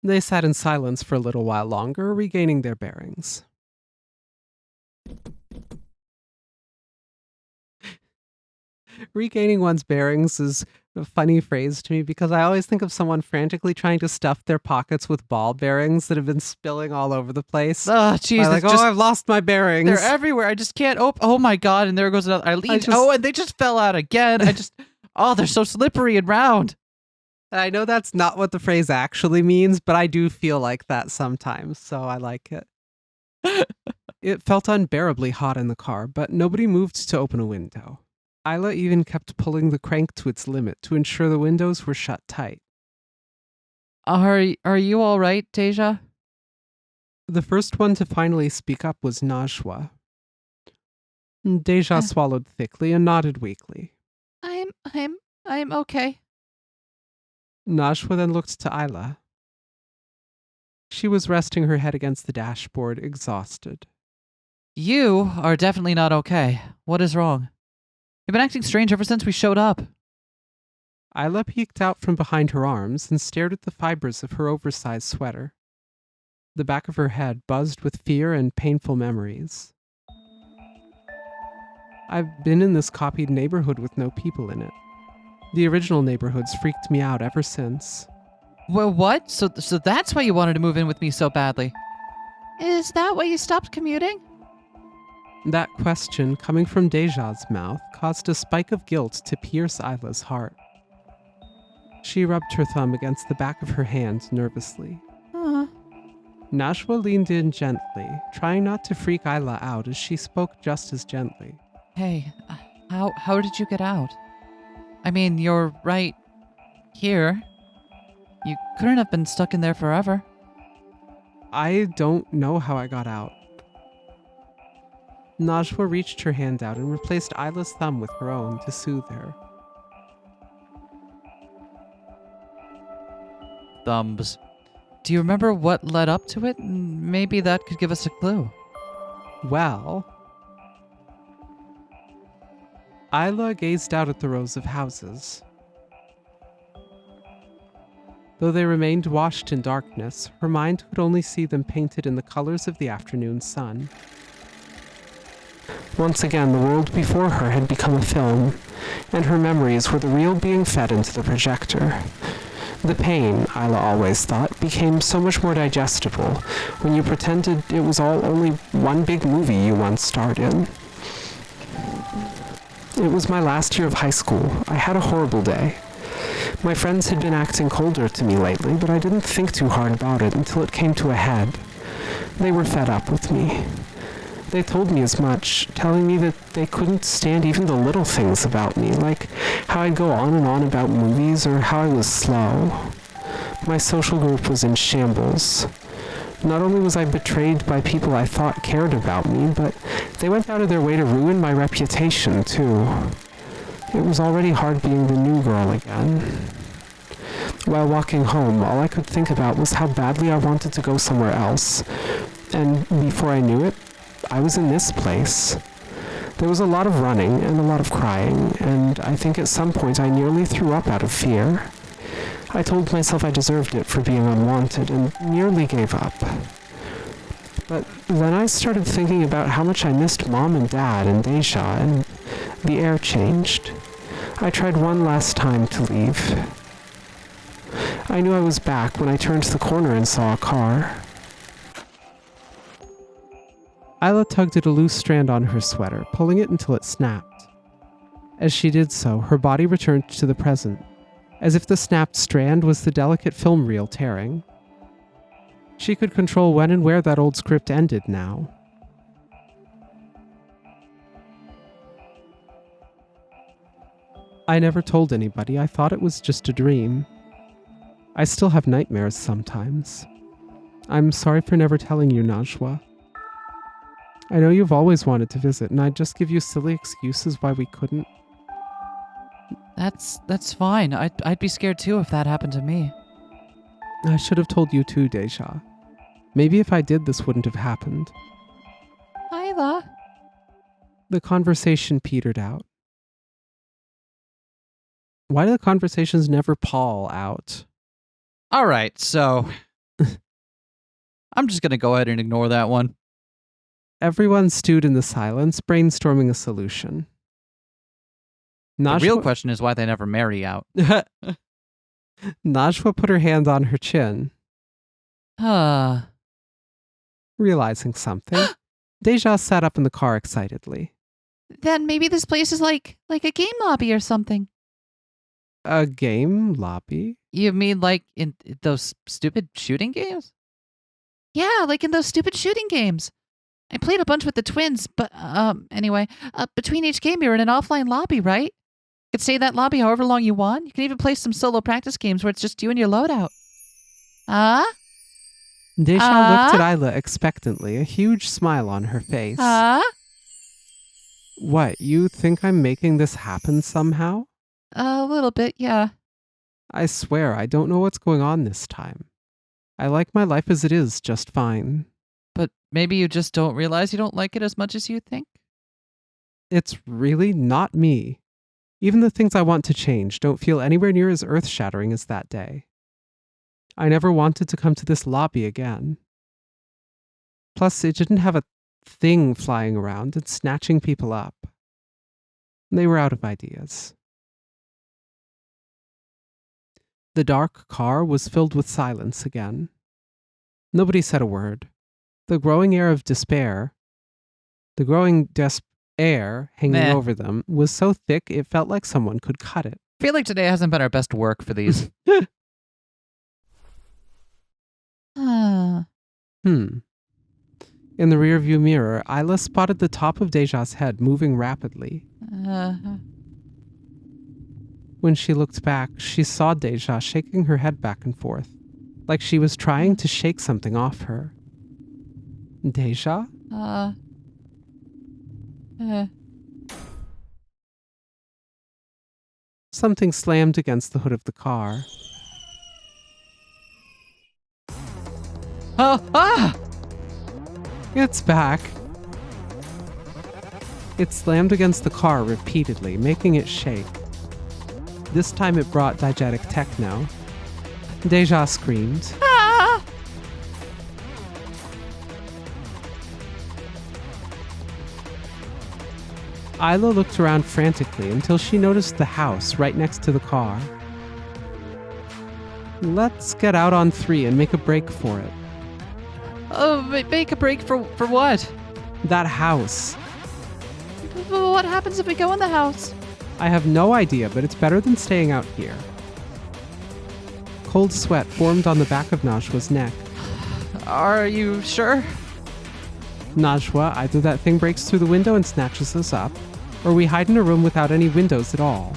They sat in silence for a little while longer, regaining their bearings. Regaining one's bearings is a funny phrase to me because I always think of someone frantically trying to stuff their pockets with ball bearings that have been spilling all over the place. Oh, jeez. I'm like, I've lost my bearings. They're everywhere. I just can't open. Oh, my God. And there goes another. I leaned. And they just fell out again. They're so slippery and round. I know that's not what the phrase actually means, but I do feel like that sometimes, so I like it. It felt unbearably hot in the car, but nobody moved to open a window. Isla even kept pulling the crank to its limit to ensure the windows were shut tight. Are you all right, Deja? The first one to finally speak up was Najwa. Deja swallowed thickly and nodded weakly. I'm okay. Najwa then looked to Isla. She was resting her head against the dashboard, exhausted. You are definitely not okay. What is wrong? You've been acting strange ever since we showed up. Isla peeked out from behind her arms and stared at the fibers of her oversized sweater. The back of her head buzzed with fear and painful memories. I've been in this copied neighborhood with no people in it. The original neighborhoods freaked me out ever since. Well, what? So that's why you wanted to move in with me so badly. Is that why you stopped commuting? That question, coming from Deja's mouth, caused a spike of guilt to pierce Isla's heart. She rubbed her thumb against the back of her hand nervously. Najwa leaned in gently, trying not to freak Isla out as she spoke just as gently. Hey, how did you get out? I mean, you're right here. You couldn't have been stuck in there forever. I don't know how I got out. Najwa reached her hand out and replaced Isla's thumb with her own to soothe her. Thumbs. Do you remember what led up to it? Maybe that could give us a clue. Well... Isla gazed out at the rows of houses. Though they remained washed in darkness, her mind could only see them painted in the colors of the afternoon sun. Once again, the world before her had become a film, and her memories were the real being fed into the projector. The pain, Isla always thought, became so much more digestible when you pretended it was all only one big movie you once starred in. It was my last year of high school. I had a horrible day. My friends had been acting colder to me lately, but I didn't think too hard about it until it came to a head. They were fed up with me. They told me as much, telling me that they couldn't stand even the little things about me, like how I'd go on and on about movies or how I was slow. My social group was in shambles. Not only was I betrayed by people I thought cared about me, but they went out of their way to ruin my reputation, too. It was already hard being the new girl again. While walking home, all I could think about was how badly I wanted to go somewhere else. And before I knew it, I was in this place. There was a lot of running and a lot of crying, and I think at some point I nearly threw up out of fear. I told myself I deserved it for being unwanted and nearly gave up. But then I started thinking about how much I missed Mom and Dad and Deja, and the air changed. I tried one last time to leave. I knew I was back when I turned the corner and saw a car. Isla tugged at a loose strand on her sweater, pulling it until it snapped. As she did so, her body returned to the present, as if the snapped strand was the delicate film reel tearing. She could control when and where that old script ended now. I never told anybody. I thought it was just a dream. I still have nightmares sometimes. I'm sorry for never telling you, Najwa. I know you've always wanted to visit, and I'd just give you silly excuses why we couldn't. That's fine. I'd be scared too if that happened to me. I should have told you too, Deja. Maybe if I did, this wouldn't have happened. Isla. The conversation petered out. Why do the conversations never pall out? All right, so I'm just going to go ahead and ignore that one. Everyone stewed in the silence, brainstorming a solution. The real question is why they never marry out. Najwa put her hand on her chin. Realizing something, Deja sat up in the car excitedly. Then maybe this place is like a game lobby or something. A game lobby? You mean like in those stupid shooting games? Yeah, like in those stupid shooting games. I played a bunch with the twins, but anyway, between each game you're in an offline lobby, right? You could stay in that lobby however long you want. You can even play some solo practice games where it's just you and your loadout. Deja looked at Isla expectantly, a huge smile on her face. What, you think I'm making this happen somehow? A little bit, yeah. I swear, I don't know what's going on this time. I like my life as it is just fine. But maybe you just don't realize you don't like it as much as you think? It's really not me. Even the things I want to change don't feel anywhere near as earth-shattering as that day. I never wanted to come to this lobby again. Plus, it didn't have a thing flying around and snatching people up. They were out of ideas. The dark car was filled with silence again. Nobody said a word. The growing air hanging over them was so thick it felt like someone could cut it. I feel like today hasn't been our best work for these. In the rearview mirror, Isla spotted the top of Deja's head moving rapidly. When she looked back, she saw Deja shaking her head back and forth, like she was trying to shake something off her. Deja? Something slammed against the hood of the car. It's back. It slammed against the car repeatedly, making it shake. This time it brought diegetic techno. Deja screamed. Isla looked around frantically until she noticed the house right next to the car. Let's get out on 3 and make a break for it. Oh, make a break for what? That house. What happens if we go in the house? I have no idea, but it's better than staying out here. Cold sweat formed on the back of Najwa's neck. Are you sure? Najwa, either that thing breaks through the window and snatches us up, or we hide in a room without any windows at all.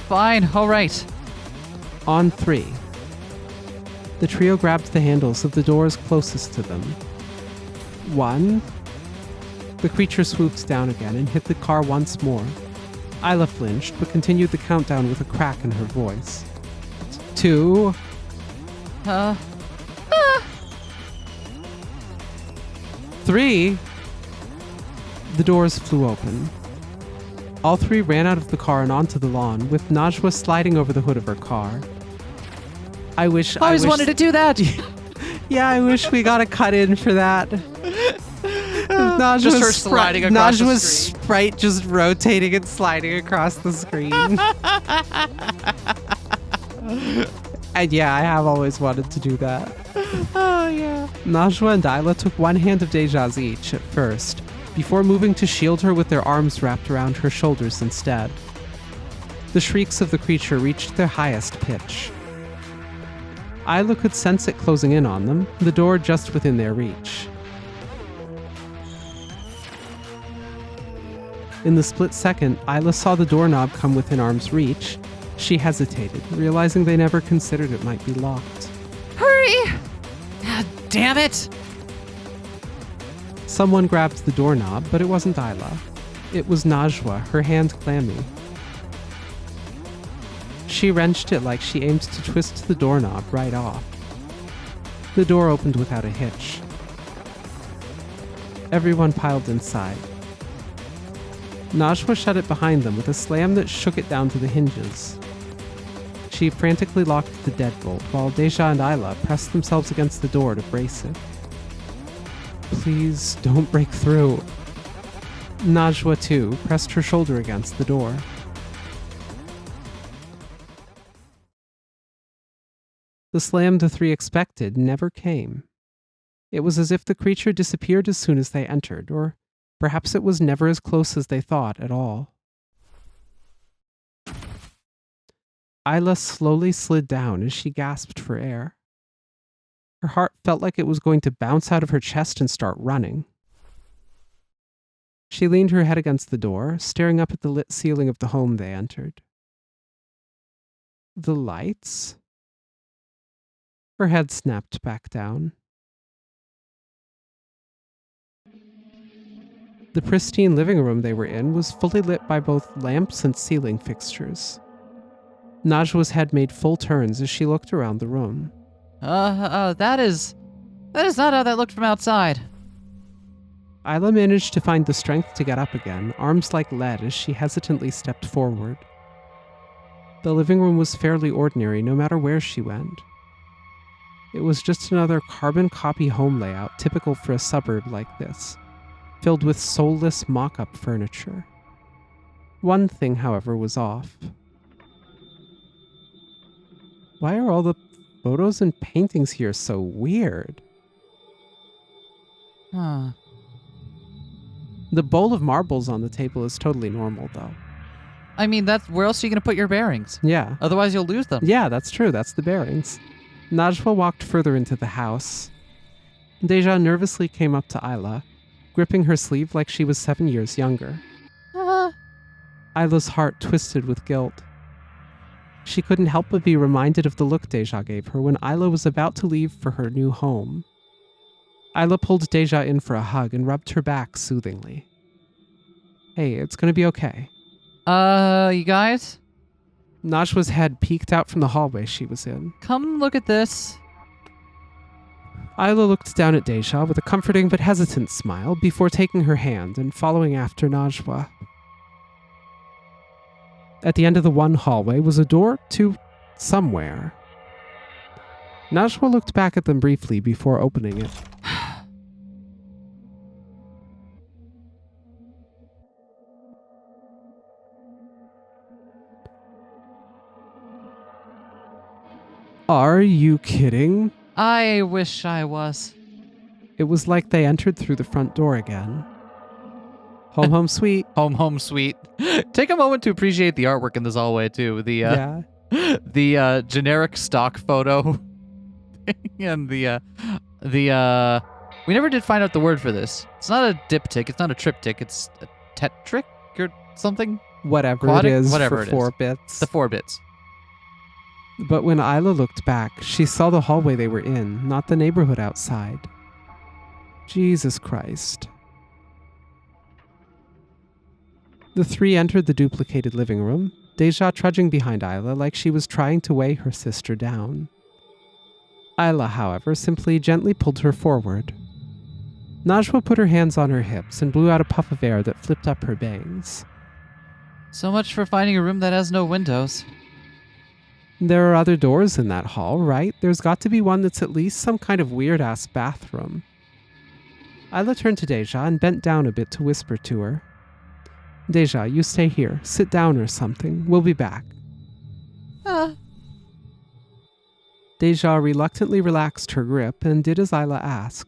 Fine, all right. On 3. The trio grabbed the handles of the doors closest to them. 1. The creature swooped down again and hit the car once more. Isla flinched, but continued the countdown with a crack in her voice. 2. 3. The doors flew open. All 3 ran out of the car and onto the lawn, with Najwa sliding over the hood of her car. I always wanted to do that. Yeah, I wish we got a cut in for that. Just her sliding across the Najwa's screen. sprite just rotating and sliding across the screen. And yeah, I have always wanted to do that. Oh, yeah. Najwa and Isla took one hand of Deja's each at first, before moving to shield her with their arms wrapped around her shoulders instead. The shrieks of the creature reached their highest pitch. Isla could sense it closing in on them, the door just within their reach. In the split second, Isla saw the doorknob come within arm's reach. She hesitated, realizing they never considered it might be locked. Hurry! Ah, damn it! Someone grabbed the doorknob, but it wasn't Isla. It was Najwa, her hand clammy. She wrenched it like she aimed to twist the doorknob right off. The door opened without a hitch. Everyone piled inside. Najwa shut it behind them with a slam that shook it down to the hinges. She frantically locked the deadbolt, while Deja and Isla pressed themselves against the door to brace it. Please don't break through. Najwa, too, pressed her shoulder against the door. The slam the three expected never came. It was as if the creature disappeared as soon as they entered, or perhaps it was never as close as they thought at all. Isla slowly slid down as she gasped for air. Her heart felt like it was going to bounce out of her chest and start running. She leaned her head against the door, staring up at the lit ceiling of the home they entered. The lights? Her head snapped back down. The pristine living room they were in was fully lit by both lamps and ceiling fixtures. Najwa's head made full turns as she looked around the room. That is not how that looked from outside. Isla managed to find the strength to get up again, arms like lead as she hesitantly stepped forward. The living room was fairly ordinary no matter where she went. It was just another carbon copy home layout typical for a suburb like this, filled with soulless mock-up furniture. One thing, however, was off. Why are all the photos and paintings here so weird? Huh. The bowl of marbles on the table is totally normal, though. I mean, where else are you going to put your bearings? Yeah. Otherwise, you'll lose them. Yeah, that's true. That's the bearings. Najwa walked further into the house. Deja nervously came up to Isla, gripping her sleeve like she was 7 years younger. Isla's heart twisted with guilt. She couldn't help but be reminded of the look Deja gave her when Isla was about to leave for her new home. Isla pulled Deja in for a hug and rubbed her back soothingly. Hey, it's gonna be okay. You guys? Najwa's head peeked out from the hallway she was in. Come look at this. Isla looked down at Deja with a comforting but hesitant smile before taking her hand and following after Najwa. At the end of the one hallway was a door to somewhere. Najwa looked back at them briefly before opening it. Are you kidding? I wish I was. It was like they entered through the front door again. Home, home, sweet. Home sweet. Take a moment to appreciate the artwork in this hallway too. Yeah. The generic stock photo and the we never did find out the word for this. It's not a diptych, it's not a triptych, it's a tetric or something. Whatever Quadic? it is Whatever for it is. 4 bits. The 4 bits. But when Isla looked back, she saw the hallway they were in, not the neighborhood outside. Jesus Christ. The three entered the duplicated living room, Deja trudging behind Isla like she was trying to weigh her sister down. Isla, however, simply gently pulled her forward. Najwa put her hands on her hips and blew out a puff of air that flipped up her bangs. So much for finding a room that has no windows. There are other doors in that hall, right? There's got to be one that's at least some kind of weird-ass bathroom. Isla turned to Deja and bent down a bit to whisper to her. Deja, you stay here. Sit down or something. We'll be back. Deja reluctantly relaxed her grip and did as Isla asked.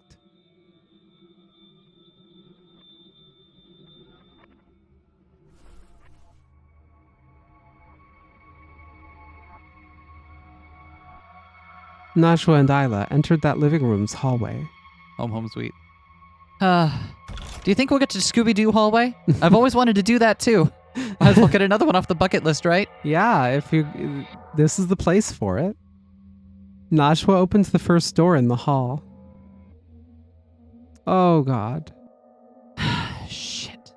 Najwa and Isla entered that living room's hallway. Home sweet. Do you think we'll get to Scooby-Doo hallway? I've always wanted to do that too. Might as well get another one off the bucket list, right? Yeah, this is the place for it. Najwa opens the first door in the hall. Oh, God. Shit.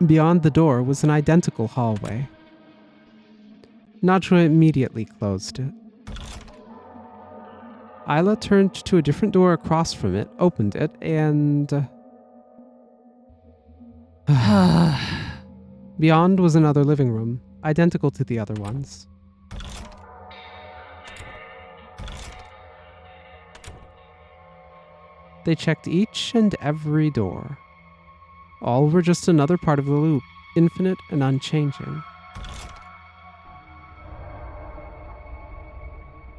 Beyond the door was an identical hallway. Najwa immediately closed it. Isla turned to a different door across from it, opened it, and... Beyond was another living room, identical to the other ones. They checked each and every door. All were just another part of the loop, infinite and unchanging.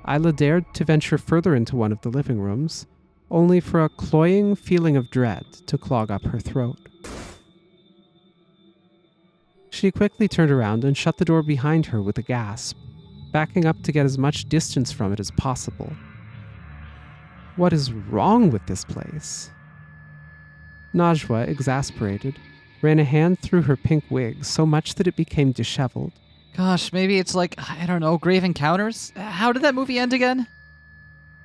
Isla dared to venture further into one of the living rooms, only for a cloying feeling of dread to clog up her throat. She quickly turned around and shut the door behind her with a gasp, backing up to get as much distance from it as possible. What is wrong with this place? Najwa, exasperated, ran a hand through her pink wig so much that it became disheveled. Gosh, maybe it's like, I don't know, Grave Encounters? How did that movie end again?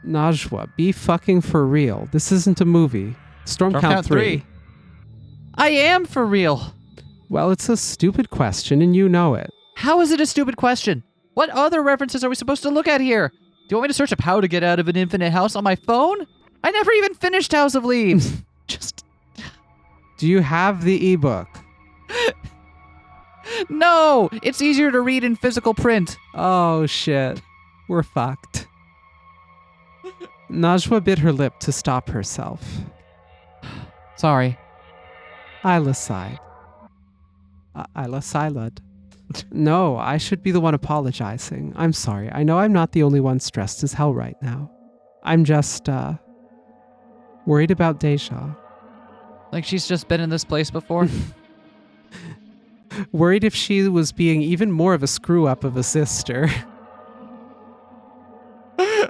Najwa, be fucking for real. This isn't a movie. Storm count 3. I am for real. Well, it's a stupid question and you know it. How is it a stupid question? What other references are we supposed to look at here? Do you want me to search up how to get out of an infinite house on my phone? I never even finished House of Leaves. Just... Do you have the ebook? No! It's easier to read in physical print. Oh shit. We're fucked. Najwa bit her lip to stop herself. Sorry. Isla sighed. Isla sighed. No, I should be the one apologizing. I'm sorry. I know I'm not the only one stressed as hell right now. I'm just, worried about Deja. Like she's just been in this place before? Worried if she was being even more of a screw-up of a sister.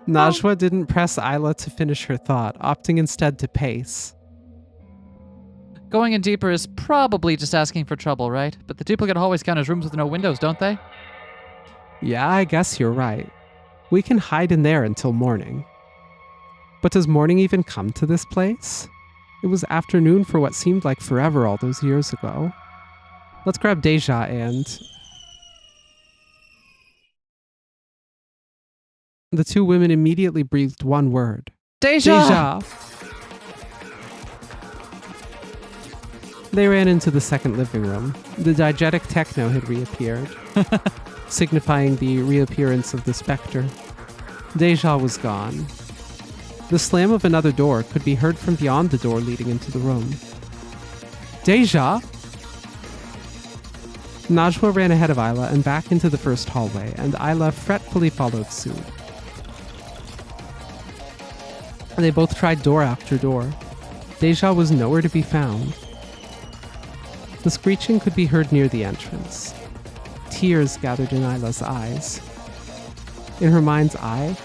Najwa didn't press Isla to finish her thought, opting instead to pace. Going in deeper is probably just asking for trouble, right? But the duplicate hallways count as rooms with no windows, don't they? Yeah, I guess you're right. We can hide in there until morning. But does morning even come to this place? It was afternoon for what seemed like forever all those years ago. Let's grab Deja and... The two women immediately breathed one word. Deja! Deja! They ran into the second living room. The diegetic techno had reappeared, signifying the reappearance of the specter. Deja was gone. The slam of another door could be heard from beyond the door leading into the room. Deja! Najwa ran ahead of Isla and back into the first hallway, and Isla fretfully followed suit. They both tried door after door. Deja was nowhere to be found. The screeching could be heard near the entrance. Tears gathered in Isla's eyes. In her mind's eye,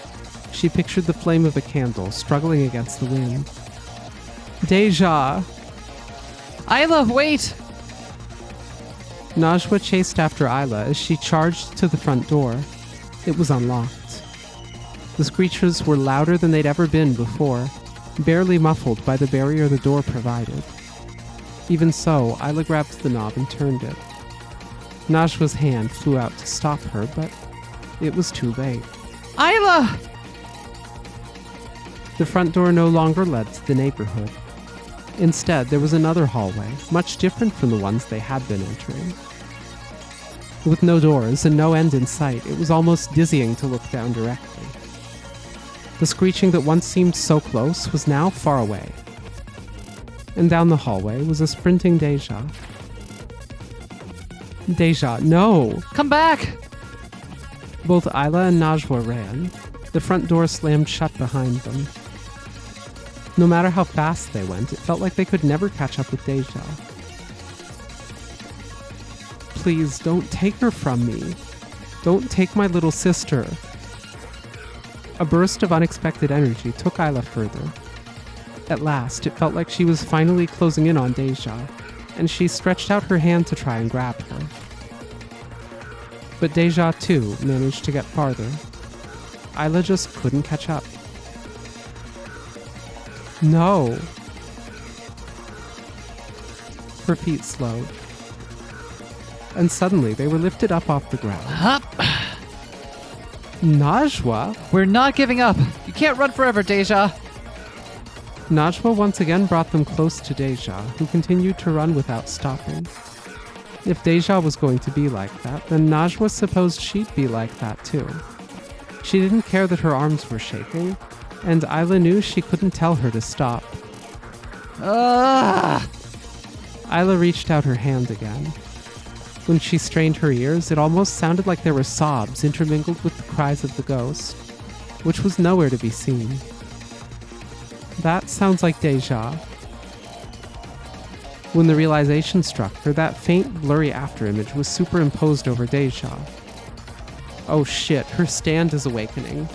she pictured the flame of a candle struggling against the wind. Deja! Isla, wait! Najwa chased after Isla as she charged to the front door. It was unlocked. The screeches were louder than they'd ever been before, barely muffled by the barrier the door provided. Even so, Isla grabbed the knob and turned it. Najwa's hand flew out to stop her, but it was too late. Isla! The front door no longer led to the neighborhood. Instead, there was another hallway, much different from the ones they had been entering. With no doors and no end in sight, it was almost dizzying to look down directly. The screeching that once seemed so close was now far away. And down the hallway was a sprinting Deja. Deja, no! Come back! Both Isla and Najwa ran. The front door slammed shut behind them. No matter how fast they went, it felt like they could never catch up with Deja. Please, don't take her from me. Don't take my little sister. A burst of unexpected energy took Isla further. At last, it felt like she was finally closing in on Deja, and she stretched out her hand to try and grab her. But Deja, too, managed to get farther. Isla just couldn't catch up. No. Her feet slowed. And suddenly, they were lifted up off the ground. Up. Najwa? We're not giving up. You can't run forever, Deja. Najwa once again brought them close to Deja, who continued to run without stopping. If Deja was going to be like that, then Najwa supposed she'd be like that too. She didn't care that her arms were shaking, and Isla knew she couldn't tell her to stop. Ah! Isla reached out her hand again. When she strained her ears, it almost sounded like there were sobs intermingled with the cries of the ghost, which was nowhere to be seen. That sounds like Deja. When the realization struck her, that faint, blurry afterimage was superimposed over Deja. Oh shit, her stand is awakening.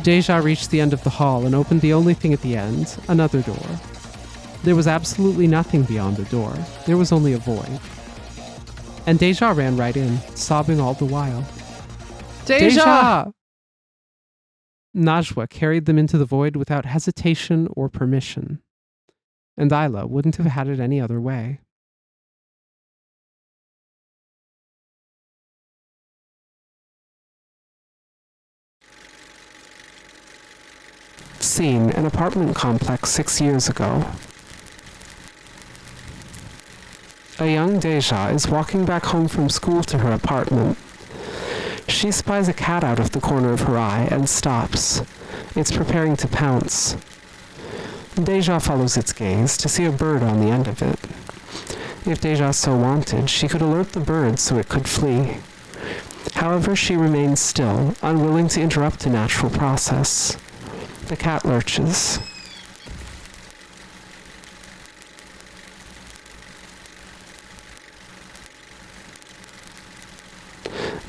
Deja reached the end of the hall and opened the only thing at the end, another door. There was absolutely nothing beyond the door. There was only a void. And Deja ran right in, sobbing all the while. Deja! Najwa carried them into the void without hesitation or permission. And Isla wouldn't have had it any other way. Scene: an apartment complex 6 years ago. A young Deja is walking back home from school to her apartment. She spies a cat out of the corner of her eye and stops. It's preparing to pounce. Deja follows its gaze to see a bird on the end of it. If Deja so wanted, she could alert the bird so it could flee. However, she remains still, unwilling to interrupt the natural process. The cat lurches.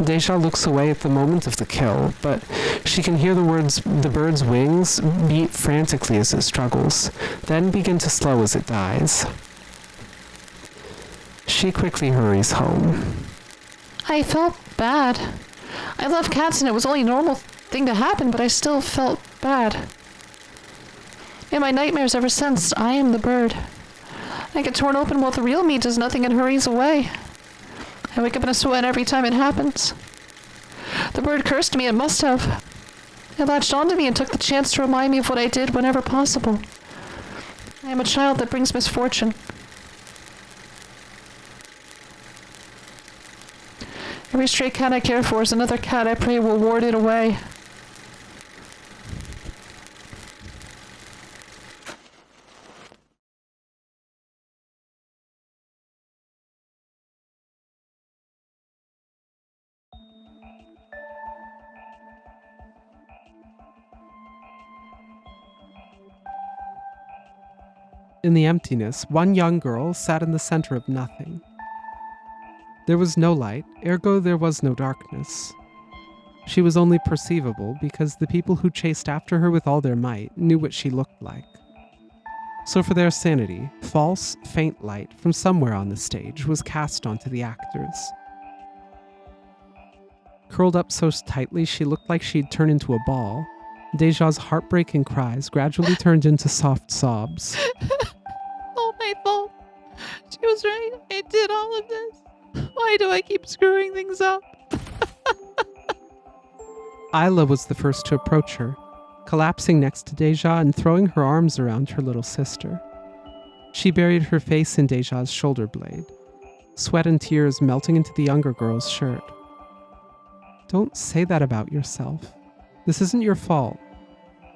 Deja looks away at the moment of the kill, but she can hear the bird's wings beat frantically as it struggles, then begin to slow as it dies. She quickly hurries home. I felt bad. I love cats and it was only a normal thing to happen, but I still felt bad. In my nightmares ever since, I am the bird. I get torn open while the real me does nothing and hurries away. I wake up in a sweat every time it happens. The bird cursed me, it must have. It latched onto me and took the chance to remind me of what I did whenever possible. I am a child that brings misfortune. Every stray cat I care for is another cat I pray will ward it away. In the emptiness, one young girl sat in the center of nothing. There was no light, ergo there was no darkness. She was only perceivable because the people who chased after her with all their might knew what she looked like. So for their sanity, false, faint light from somewhere on the stage was cast onto the actors. Curled up so tightly she looked like she'd turn into a ball, Deja's heartbreaking cries gradually turned into soft sobs. All my fault. She was right. I did all of this. Why do I keep screwing things up? Isla was the first to approach her, collapsing next to Deja and throwing her arms around her little sister. She buried her face in Deja's shoulder blade, sweat and tears melting into the younger girl's shirt. Don't say that about yourself. This isn't your fault.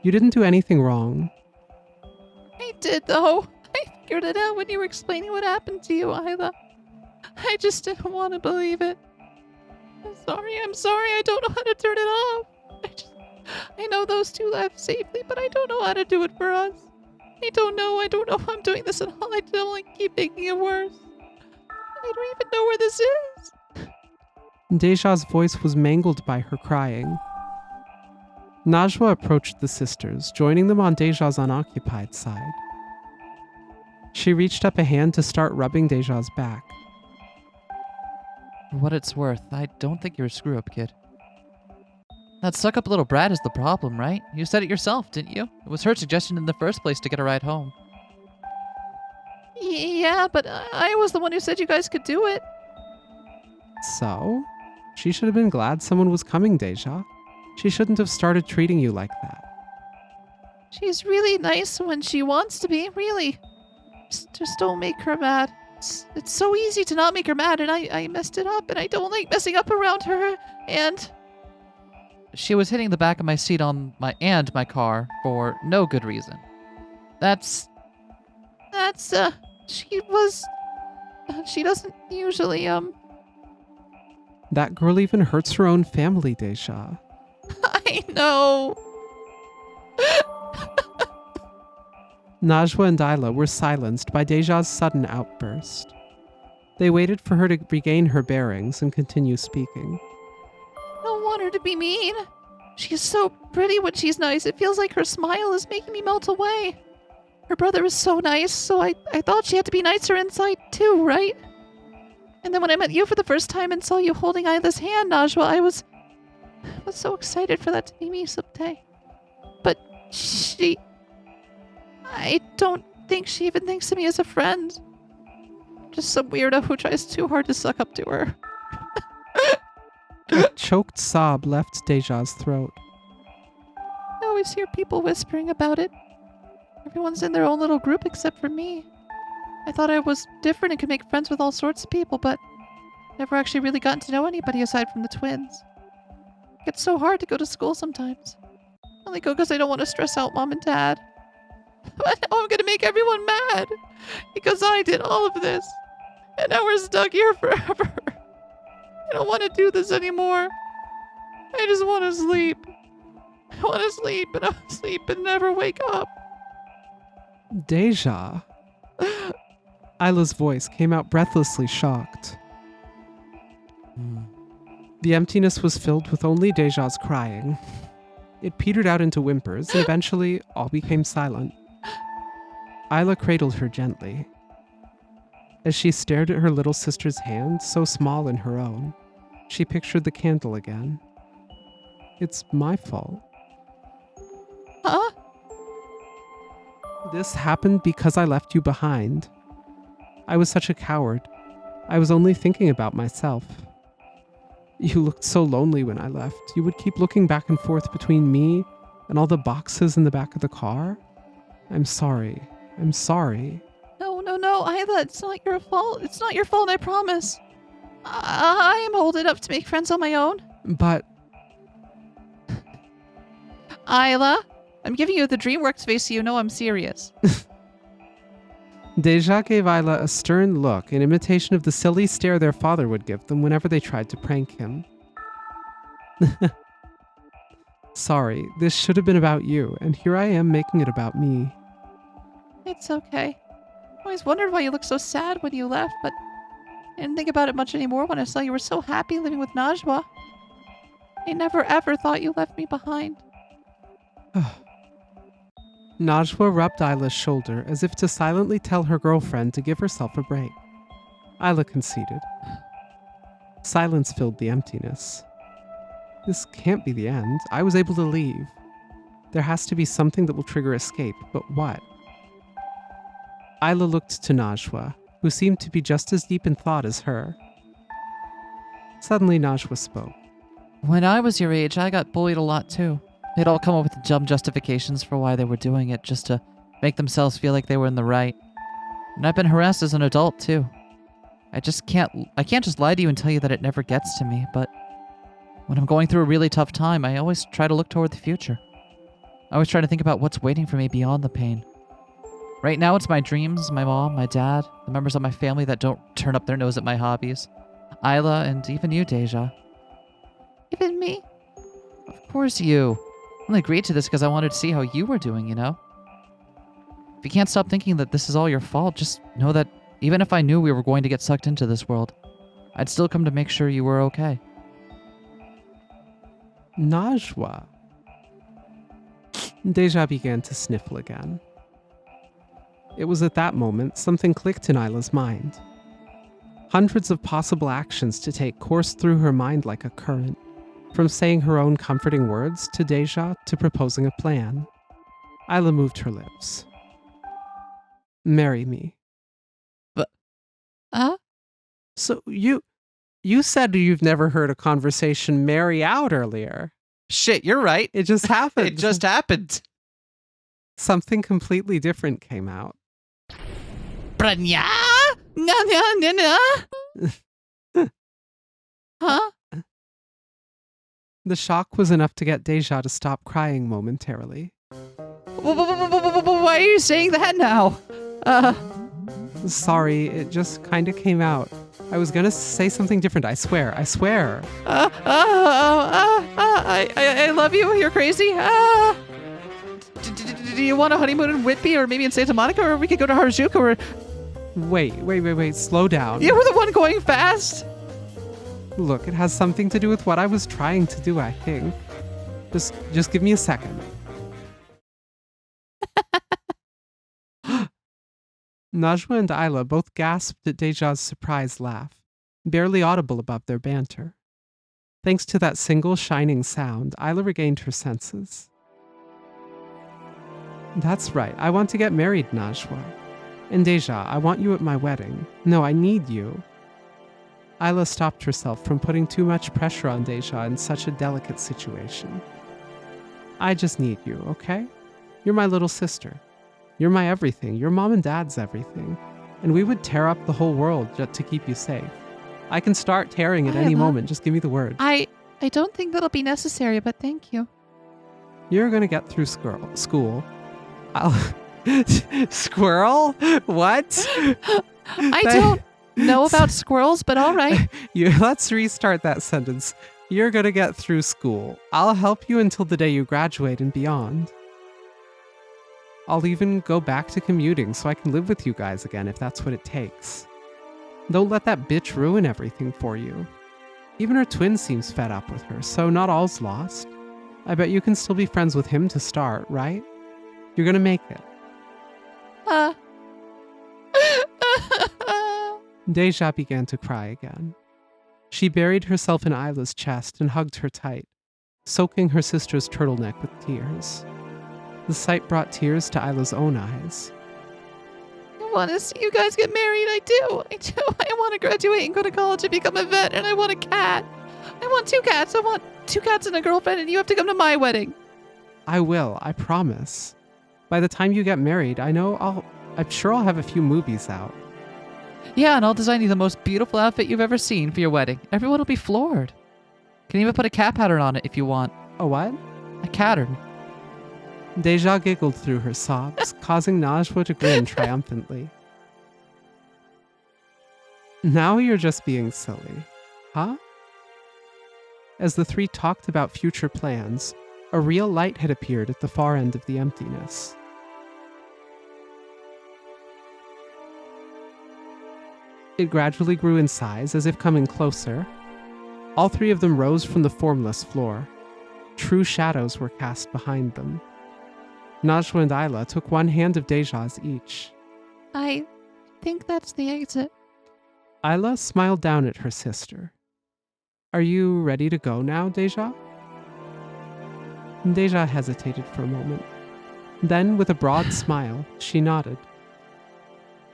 You didn't do anything wrong. I did, though. I figured it out when you were explaining what happened to you, Isla. I just didn't want to believe it. I'm sorry. I don't know how to turn it off. I know those two left safely, but I don't know how to do it for us. I don't know if I'm doing this at all. I don't like keep making it worse. I don't even know where this is. Deja's voice was mangled by her crying. Najwa approached the sisters, joining them on Deja's unoccupied side. She reached up a hand to start rubbing Deja's back. For what it's worth, I don't think you're a screw-up, kid. That stuck-up little brat is the problem, right? You said it yourself, didn't you? It was her suggestion in the first place to get a ride home. Yeah, but I was the one who said you guys could do it. So? She should have been glad someone was coming, Deja. She shouldn't have started treating you like that. She's really nice when she wants to be, really. Just don't make her mad. It's so easy to not make her mad, and I messed it up, and I don't like messing up around her, and... She was hitting the back of my seat on my car for no good reason. She doesn't usually, That girl even hurts her own family, Deja. I know. Najwa and Isla were silenced by Deja's sudden outburst. They waited for her to regain her bearings and continue speaking. I don't want her to be mean. She's so pretty when she's nice. It feels like her smile is making me melt away. Her brother is so nice, so I thought she had to be nicer inside too, right? And then when I met you for the first time and saw you holding Isla's hand, Najwa, I was so excited for that to be me someday. But I don't think she even thinks of me as a friend. Just some weirdo who tries too hard to suck up to her. A choked sob left Deja's throat. I always hear people whispering about it. Everyone's in their own little group except for me. I thought I was different and could make friends with all sorts of people, but never actually really gotten to know anybody aside from the twins. It's so hard to go to school sometimes. I only go because I don't want to stress out Mom and Dad. But now I'm going to make everyone mad because I did all of this. And now we're stuck here forever. I don't want to do this anymore. I just want to sleep. I want to sleep and I'll sleep and never wake up. Deja. Isla's voice came out breathlessly shocked. The emptiness was filled with only Deja's crying. It petered out into whimpers, and eventually all became silent. Isla cradled her gently. As she stared at her little sister's hand, so small in her own, she pictured the candle again. It's my fault. Huh? This happened because I left you behind. I was such a coward. I was only thinking about myself. You looked so lonely when I left. You would keep looking back and forth between me and all the boxes in the back of the car. I'm sorry. I'm sorry. No, Isla, it's not your fault. It's not your fault, I promise. I am old enough to make friends on my own. But... Isla, I'm giving you the DreamWorks face so you know I'm serious. Deja gave Isla a stern look in imitation of the silly stare their father would give them whenever they tried to prank him. Sorry, this should have been about you, and here I am making it about me. It's okay. I always wondered why you looked so sad when you left, but I didn't think about it much anymore when I saw you were so happy living with Najwa. I never ever thought you left me behind. Najwa rubbed Isla's shoulder as if to silently tell her girlfriend to give herself a break. Isla conceded. Silence filled the emptiness. This can't be the end. I was able to leave. There has to be something that will trigger escape, but what? Isla looked to Najwa, who seemed to be just as deep in thought as her. Suddenly Najwa spoke. When I was your age, I got bullied a lot too. They'd all come up with dumb justifications for why they were doing it just to make themselves feel like they were in the right. And I've been harassed as an adult too. I can't just lie to you and tell you that it never gets to me, but when I'm going through a really tough time, I always try to look toward the future. I always try to think about what's waiting for me beyond the pain. Right now, it's my dreams, my mom, my dad, the members of my family that don't turn up their nose at my hobbies, Isla, and even you, Deja. Even me? Of course you. I only agreed to this because I wanted to see how you were doing, you know? If you can't stop thinking that this is all your fault, just know that even if I knew we were going to get sucked into this world, I'd still come to make sure you were okay. Najwa. Deja began to sniffle again. It was at that moment something clicked in Isla's mind. Hundreds of possible actions to take coursed through her mind like a current, from saying her own comforting words to Deja to proposing a plan. Isla moved her lips. Marry me. So you said you've never heard a conversation marry out earlier. Shit, you're right. It just happened. It just happened. Something completely different came out. Branya? Huh? The shock was enough to get Deja to stop crying momentarily. Why are you saying that now? Sorry, it just kind of came out. I was gonna say something different, I swear. I love you. You're crazy. Do you want a honeymoon in Whitby or maybe in Santa Monica, or we could go to Harajuku, or Wait, slow down. you were the one going fast? Look, it has something to do with what I was trying to do, I think. Just give me a second. Najwa and Isla both gasped at Deja's surprised laugh, barely audible above their banter. Thanks to that single shining sound, Isla regained her senses. That's right, I want to get married, Najwa. And Deja, I want you at my wedding. No, I need you. Isla stopped herself from putting too much pressure on Deja in such a delicate situation. I just need you, okay? You're my little sister. You're my everything. Your mom and dad's everything. And we would tear up the whole world just to keep you safe. I can start tearing at any Isla? moment. Just give me the word. I don't think that'll be necessary, but thank you. You're gonna get through school. Squirrel? What? I don't know about squirrels, but all right. Let's restart that sentence. You're gonna get through school. I'll help you until the day you graduate and beyond. I'll even go back to commuting so I can live with you guys again if that's what it takes. Don't let that bitch ruin everything for you. Even her twin seems fed up with her, so not all's lost. I bet you can still be friends with him to start, right? You're gonna make it. Deja began to cry again. She buried herself in Isla's chest and hugged her tight, soaking her sister's turtleneck with tears. The sight brought tears to Isla's own eyes. I want to see you guys get married. I do. I want to graduate and go to college and become a vet, and I want a cat. I want 2 cats. I want 2 cats and a girlfriend, and you have to come to my wedding. I will, I promise. By the time you get married, I'm sure I'll have a few movies out. Yeah, and I'll design you the most beautiful outfit you've ever seen for your wedding. Everyone will be floored. Can even put a cat pattern on it if you want. A what? A pattern. Deja giggled through her sobs, causing Najwa to grin triumphantly. Now you're just being silly, huh? As the three talked about future plans, a real light had appeared at the far end of the emptiness. It gradually grew in size as if coming closer. All 3 of them rose from the formless floor. True shadows were cast behind them. Najwa and Isla took one hand of Deja's each. I think that's the exit. Isla smiled down at her sister. Are you ready to go now, Deja? Deja hesitated for a moment. Then, with a broad smile, she nodded.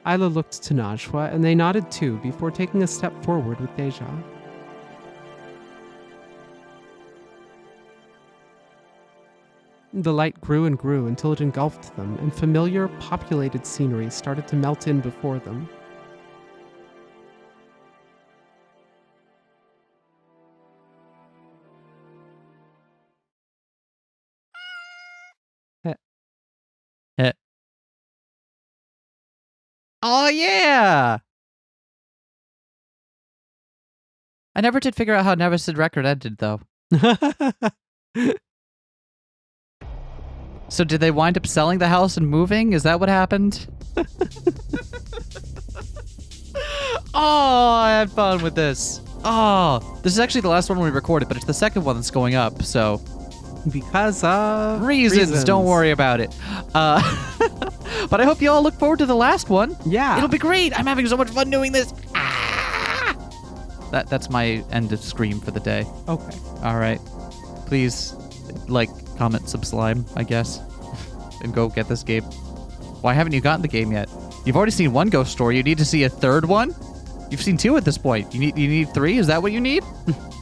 Isla looked to Najwa, and they nodded too before taking a step forward with Deja. The light grew and grew until it engulfed them, and familiar, populated scenery started to melt in before them. Oh, yeah! I never did figure out how Never's record ended, though. So did they wind up selling the house and moving? Is that what happened? Oh, I had fun with this. Oh, this is actually the last one we recorded, but it's the second one that's going up, so... Because of... Reasons. Don't worry about it. But I hope you all look forward to the last one. Yeah. It'll be great. I'm having so much fun doing this. Ah! That's my end of scream for the day. Okay. All right. Please, like, comment, subslime, I guess, and go get this game. Why haven't you gotten the game yet? You've already seen one ghost story. You need to see a third one? You've seen 2 at this point. You need 3? Is that what you need?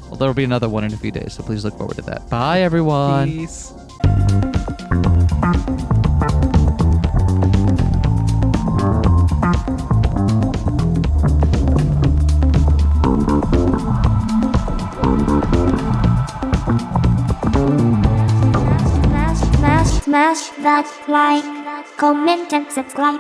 Well, there'll be another one in a few days, so please look forward to that. Bye, everyone. Peace. Smash that like, comment and subscribe.